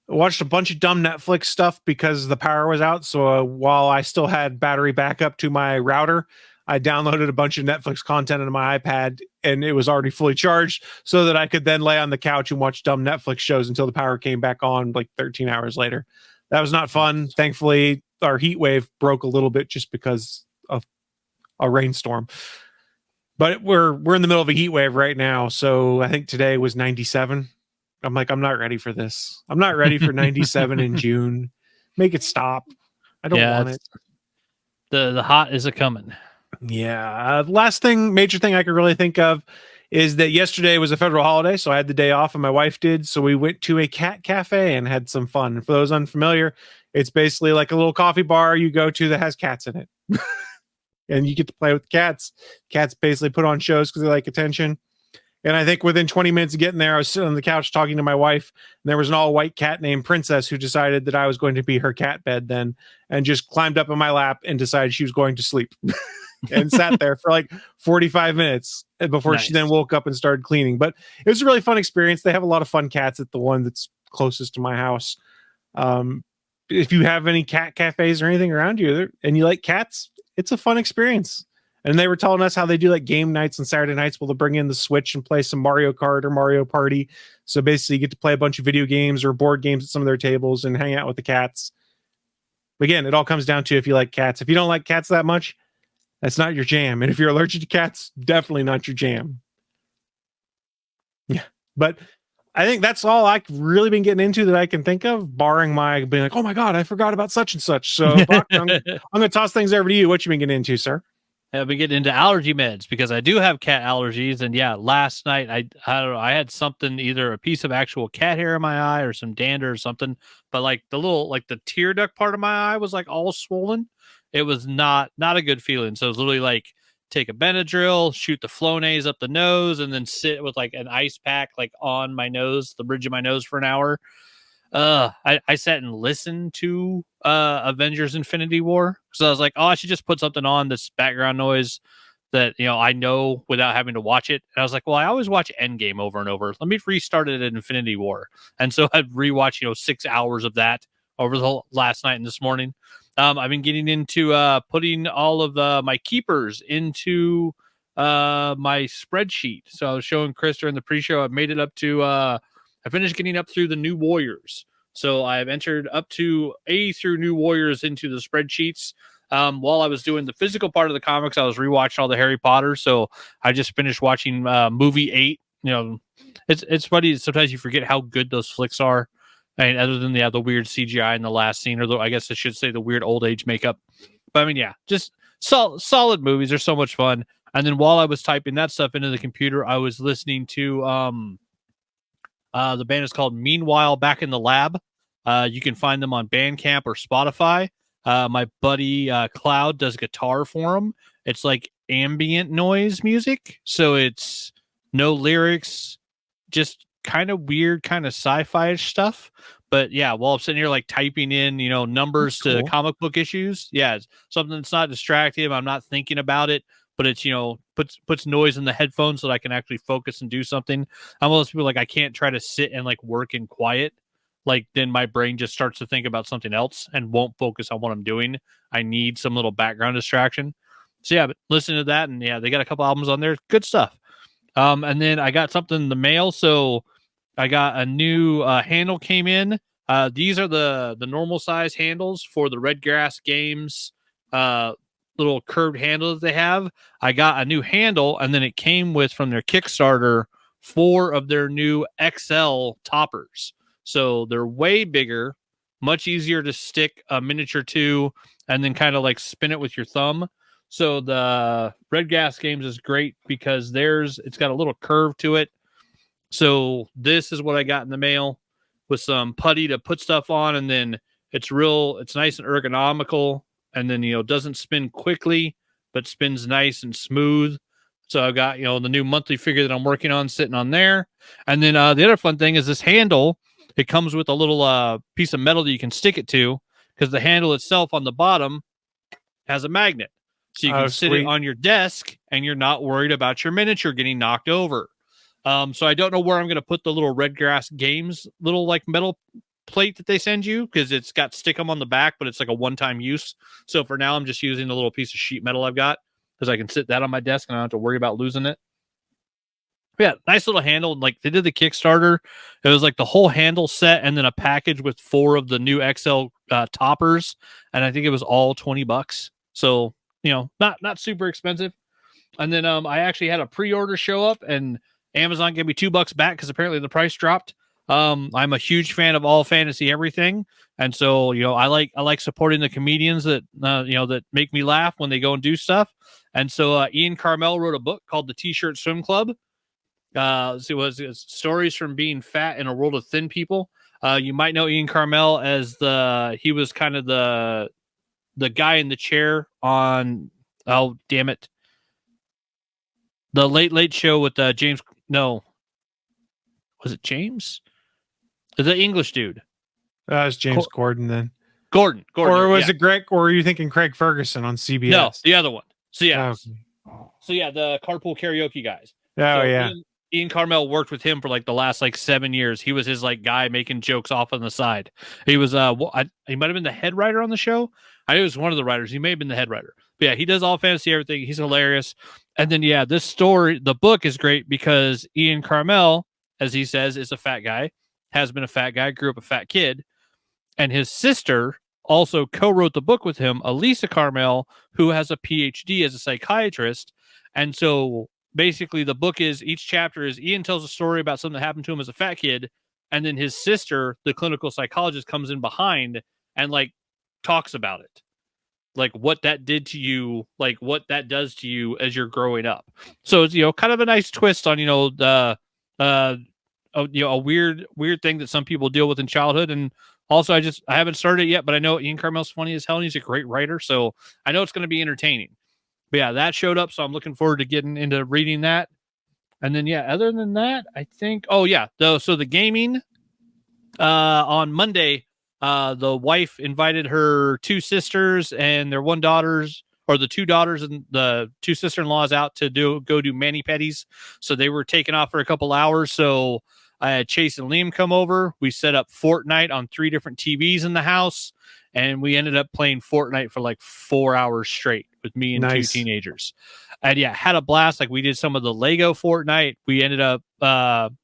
I watched a bunch of dumb Netflix stuff because the power was out. So while I still had battery backup to my router, I downloaded a bunch of Netflix content on my iPad, and it was already fully charged so that I could then lay on the couch and watch dumb Netflix shows until the power came back on like 13 hours later. That was not fun. Thankfully, our heat wave broke a little bit just because of a rainstorm. But we're in the middle of a heat wave right now. So I think today was 97. I'm like, I'm not ready for this. I'm not ready for 97 in June. Make it stop. I don't want it. The hot is a coming. Yeah. Last major thing I could really think of is that yesterday was a federal holiday, so I had the day off and my wife did. So we went to a cat cafe and had some fun. For those unfamiliar, it's basically like a little coffee bar you go to that has cats in it. And you get to play with cats. Cats basically put on shows because they like attention. And I think within 20 minutes of getting there, I was sitting on the couch talking to my wife, and there was an all-white cat named Princess who decided that I was going to be her cat bed then, and just climbed up in my lap and decided she was going to sleep. And sat there for like 45 minutes before she then woke up and started cleaning. But it was a really fun experience. They have a lot of fun cats at the one that's closest to my house. If you have any cat cafes or anything around you and you like cats, it's a fun experience. And they were telling us how they do like game nights on Saturday nights where they'll bring in the Switch and play some Mario Kart or Mario Party. So basically you get to play a bunch of video games or board games at some of their tables and hang out with the cats. Again, it all comes down to if you like cats. If you don't like cats that much, that's not your jam. And if you're allergic to cats, definitely not your jam. Yeah. But I think that's all I've really been getting into that I can think of, barring my being like, oh my God, I forgot about such and such. So Bach, I'm going to toss things over to you. What you been getting into, sir? I've been getting into allergy meds because I do have cat allergies. And yeah, last night, I don't know, I had something, either a piece of actual cat hair in my eye or some dander or something. But like the tear duct part of my eye was like all swollen. It was not a good feeling. So it was literally like take a Benadryl, shoot the Flonase up the nose, and then sit with like an ice pack like on my nose, the bridge of my nose for an hour. I sat and listened to Avengers Infinity War. So I was like, oh, I should just put something on this background noise that, you know, I know without having to watch it. And I was like, well, I always watch Endgame over and over. Let me restart it at Infinity War. And so I'd rewatch, 6 hours of that over the last night and this morning. I've been getting into putting all of my keepers into my spreadsheet. So I was showing Chris during the pre-show. I've made it up to I finished getting up through the New Warriors. So I've entered up to A through New Warriors into the spreadsheets. While I was doing the physical part of the comics, I was rewatching all the Harry Potter. So I just finished watching movie 8. It's funny. Sometimes you forget how good those flicks are. I mean, other than the weird CGI in the last scene, or I guess I should say the weird old age makeup. But I mean, yeah, just solid movies. They're so much fun. And then while I was typing that stuff into the computer, I was listening to the band is called Meanwhile Back in the Lab. You can find them on Bandcamp or Spotify. My buddy Cloud does guitar for them. It's like ambient noise music. So it's no lyrics, just kind of weird, kind of sci-fi stuff. But yeah, while I'm sitting here like typing in, numbers to comic book issues. Yeah, it's something that's not distracting. I'm not thinking about it, but it's, puts noise in the headphones so that I can actually focus and do something. I'm one of those people like I can't try to sit and like work in quiet. Like then my brain just starts to think about something else and won't focus on what I'm doing. I need some little background distraction. So yeah, but listen to that. And yeah, they got a couple albums on there. Good stuff. And then I got something in the mail. So I got a new handle came in These are the normal size handles for the Red Grass Games little curved handle that they have. I got a new handle, and then it came with, from their Kickstarter, 4 of their new XL toppers. So they're way bigger, much easier to stick a miniature to, and then kind of like spin it with your thumb. So the Red Gas Games is great because it's got a little curve to it. So this is what I got in the mail with some putty to put stuff on, and then it's nice and ergonomical, and then doesn't spin quickly, but spins nice and smooth. So I've got the new monthly figure that I'm working on sitting on there, and then the other fun thing is this handle. It comes with a little piece of metal that you can stick it to, because the handle itself on the bottom has a magnet, so you can sit it on your desk, and you're not worried about your miniature getting knocked over. So I don't know where I'm going to put the little Red Grass Games little like metal plate that they send you, because it's got Stickum on the back, but it's like a one-time use. So for now, I'm just using the little piece of sheet metal I've got, because I can sit that on my desk and I don't have to worry about losing it. But yeah, nice little handle. Like, they did the Kickstarter. It was like the whole handle set and then a package with 4 of the new XL toppers, and I think it was all $20. So not super expensive. And then I actually had a pre-order show up, and Amazon gave me $2 back because apparently the price dropped. I'm a huge fan of all fantasy everything, and so I like supporting the comedians that that make me laugh when they go and do stuff. And so Ian Carmel wrote a book called The T-Shirt Swim Club. It was stories from being fat in a world of thin people. You might know Ian Carmel as he was kind of the guy in the chair on, oh damn it, the Late Late Show with James. No, was it James? The English dude. It's James Gordon then. Gordon. Or was it Greg? Or were you thinking Craig Ferguson on CBS? No, the other one. So yeah. Oh. So yeah, the carpool karaoke guys. Oh, so yeah. Ian Carmel worked with him for like the last 7 years. He was his guy making jokes off on the side. He was he might have been the head writer on the show. I was one of the writers. He may have been the head writer. But yeah, he does all fantasy everything. He's hilarious. And then this story, the book is great because Ian Carmel, as he says, is a fat guy, has been a fat guy, grew up a fat kid, and his sister also co-wrote the book with him, Elisa Carmel, who has a PhD as a psychiatrist. And so basically the book is, each chapter is Ian tells a story about something that happened to him as a fat kid, and then his sister, the clinical psychologist, comes in behind and talks about it, what that did to you, what that does to you as you're growing up. So it's kind of a nice twist on a weird thing that some people deal with in childhood. And also I haven't started it yet, but I know Ian Carmel's funny as hell and he's a great writer, so I know it's going to be entertaining. But yeah, that showed up, so I'm looking forward to getting into reading that. And then other than that, I think so the gaming on Monday, the wife invited her 2 sisters and their 1 daughters, or the 2 daughters and the 2 sister-in-laws, out to go do mani-pedis. So they were taken off for a couple hours. So I had Chase and Liam come over. We set up Fortnite on 3 different TVs in the house, and we ended up playing Fortnite for 4 hours straight with me and Nice. 2 teenagers. And had a blast. We did some of the Lego Fortnite. We ended up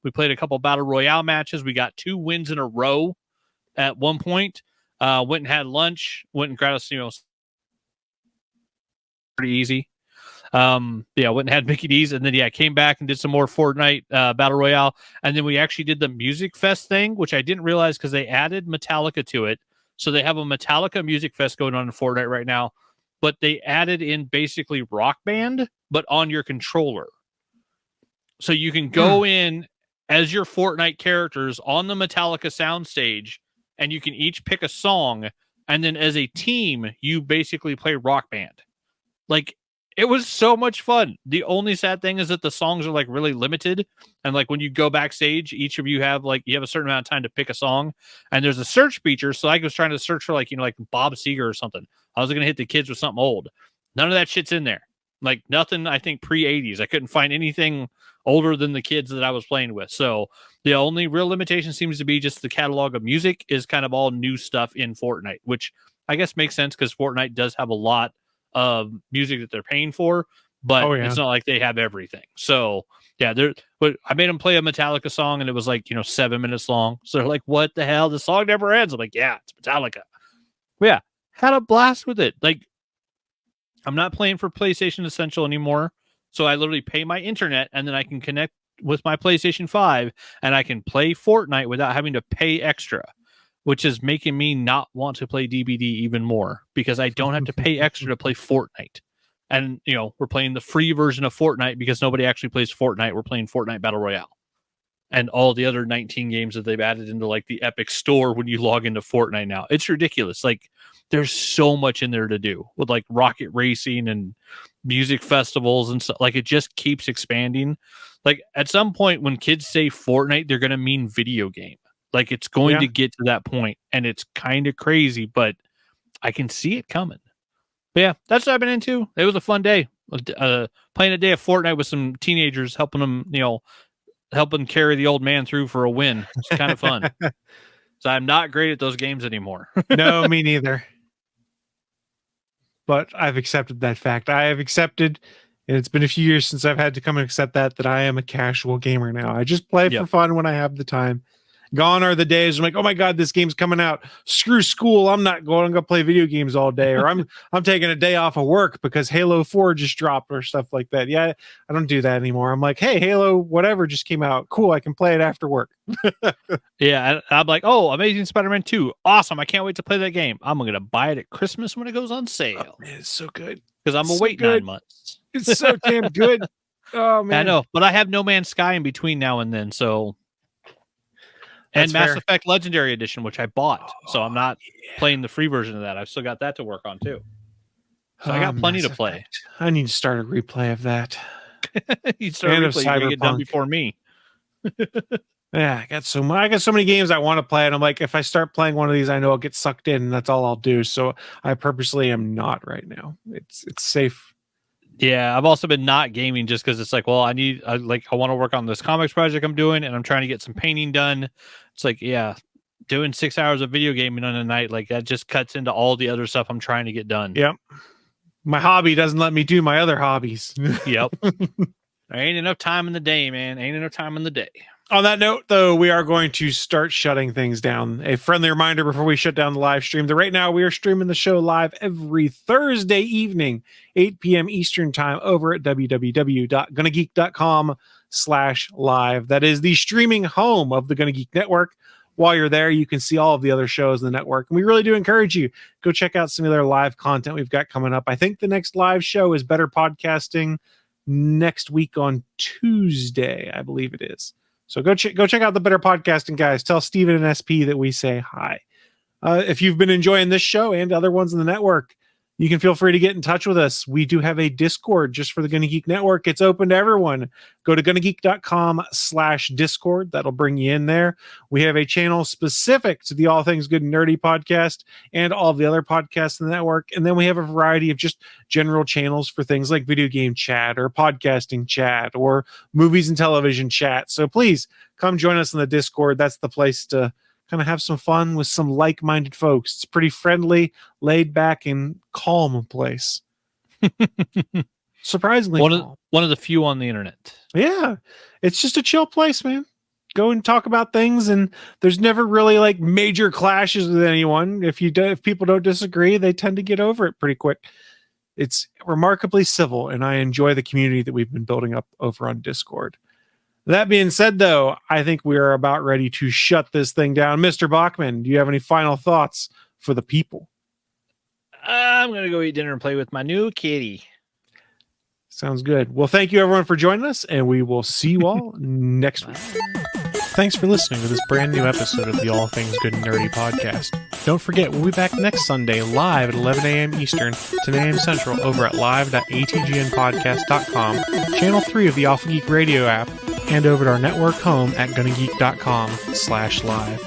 we played a couple battle royale matches. We got 2 wins in a row at one point. Went and had lunch. Went and grabbed us, pretty easy. Went and had Mickey D's, and then came back and did some more Fortnite battle royale, and then we actually did the Music Fest thing, which I didn't realize because they added Metallica to it. So they have a Metallica Music Fest going on in Fortnite right now, but they added in basically Rock Band, but on your controller. So you can go in as your Fortnite characters on the Metallica soundstage, and you can each pick a song, and then as a team, you basically play Rock Band. It was so much fun. The only sad thing is that the songs are really limited. And when you go backstage, each of you have you have a certain amount of time to pick a song, and there's a search feature. So I was trying to search for Bob Seger or something. I was going to hit the kids with something old. None of that shit's in there. Nothing, I think pre-80s. I couldn't find anything older than the kids that I was playing with. So the only real limitation seems to be just the catalog of music is kind of all new stuff in Fortnite, which I guess makes sense because Fortnite does have a lot of music that they're paying for, but It's not like they have everything. So Yeah, but I made them play a Metallica song, and it was like 7 minutes long. So they're like, "What the hell? The song never ends." I'm like, "Yeah, it's Metallica." But yeah, had a blast with it. Like, I'm not playing for PlayStation Essential anymore, so I literally pay my internet, and then I can connect with my PlayStation 5, and I can play Fortnite without having to pay extra, which is making me not want to play DBD even more because I don't have to pay extra to play Fortnite. And, we're playing the free version of Fortnite because nobody actually plays Fortnite. We're playing Fortnite Battle Royale. And all the other 19 games that they've added into like the Epic store when you log into Fortnite now. It's ridiculous. Like, there's so much in there to do with like rocket racing and music festivals and stuff. Like, it just keeps expanding. Like, at some point when kids say Fortnite, they're going to mean video game. Like, it's going to get to that point, and it's kind of crazy, but I can see it coming. But yeah, that's what I've been into. It was a fun day. Playing a day of Fortnite with some teenagers, helping them, helping carry the old man through for a win. It's kind of fun. So I'm not great at those games anymore. No, me neither. But I've accepted that fact. I have accepted, and it's been a few years since I've had to come and accept that I am a casual gamer now. I just play for fun when I have the time. Gone are the days I'm like, oh my God, this game's coming out. Screw school. I'm not going. I'm going to play video games all day. Or I'm taking a day off of work because Halo 4 just dropped or stuff like that. Yeah, I don't do that anymore. I'm like, hey, Halo, whatever just came out. Cool. I can play it after work. Yeah. I'm like, oh, Amazing Spider-Man 2. Awesome. I can't wait to play that game. I'm going to buy it at Christmas when it goes on sale. Oh, man, it's so good. Because I'm going to wait 9 months. It's so damn good. Oh, man. I know. But I have No Man's Sky in between now and then. So... And Mass Effect Legendary Edition, which I bought. So I'm not playing the free version of that. I've still got that to work on, too. So I got plenty to play. I need to start a replay of that. You start a replay, you get done before me. Yeah, I got so many games I want to play, and I'm like, if I start playing one of these, I know I'll get sucked in, and that's all I'll do. So I purposely am not right now. It's safe. Yeah, I've also been not gaming just because it's like, well, I want to work on this comics project I'm doing, and I'm trying to get some painting done. It's like, yeah, doing 6 hours of video gaming on a night, like that just cuts into all the other stuff I'm trying to get done. Yep. My hobby doesn't let me do my other hobbies. Yep. There ain't enough time in the day, man. Ain't enough time in the day. On that note, though, we are going to start shutting things down. A friendly reminder before we shut down the live stream that right now we are streaming the show live every Thursday evening, 8 p.m. Eastern time over at www.gonnageek.com/live. That is the streaming home of the Gonna Geek Network. While you're there, you can see all of the other shows in the network. And we really do encourage you, go check out some of their live content we've got coming up. I think the next live show is Better Podcasting next week on Tuesday, I believe it is. So go check out the Better Podcasting guys. Tell Steven and SP that we say hi. If you've been enjoying this show and other ones in the network, you can feel free to get in touch with us. We do have a Discord just for the Gonna Geek Network. It's open to everyone. Go to gonnageek.com/Discord. That'll bring you in there. We have a channel specific to the All Things Good and Nerdy podcast and all the other podcasts in the network. And then we have a variety of just general channels for things like video game chat or podcasting chat or movies and television chat. So please come join us in the Discord. That's the place to kind of have some fun with some like-minded folks. It's pretty friendly, laid back, and calm place. Surprisingly calm. One of the few on the internet. Yeah, it's just a chill place, man. Go and talk about things, and there's never really like major clashes with anyone. If people don't disagree, they tend to get over it pretty quick. It's remarkably civil, and I enjoy the community that we've been building up over on Discord. That being said, though, I think we are about ready to shut this thing down. Mr. Bachman, do you have any final thoughts for the people? I'm going to go eat dinner and play with my new kitty. Sounds good. Well, thank you, everyone, for joining us, and we will see you all next week. Thanks for listening to this brand new episode of the All Things Good and Nerdy podcast. Don't forget, we'll be back next Sunday live at 11 a.m. Eastern, 10 a.m. Central over at live.atgnpodcast.com, channel 3 of the Alpha Geek Radio app, and over at our network home at gonnageek.com/live.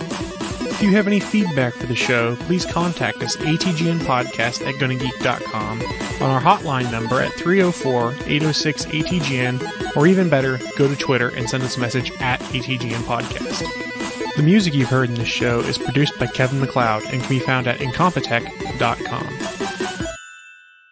If you have any feedback for the show, please contact us atgnpodcast@gonnageek.com, on our hotline number at 304-806-ATGN, or even better, go to Twitter and send us a message at ATGN Podcast. The music you've heard in this show is produced by Kevin MacLeod and can be found at incompetech.com.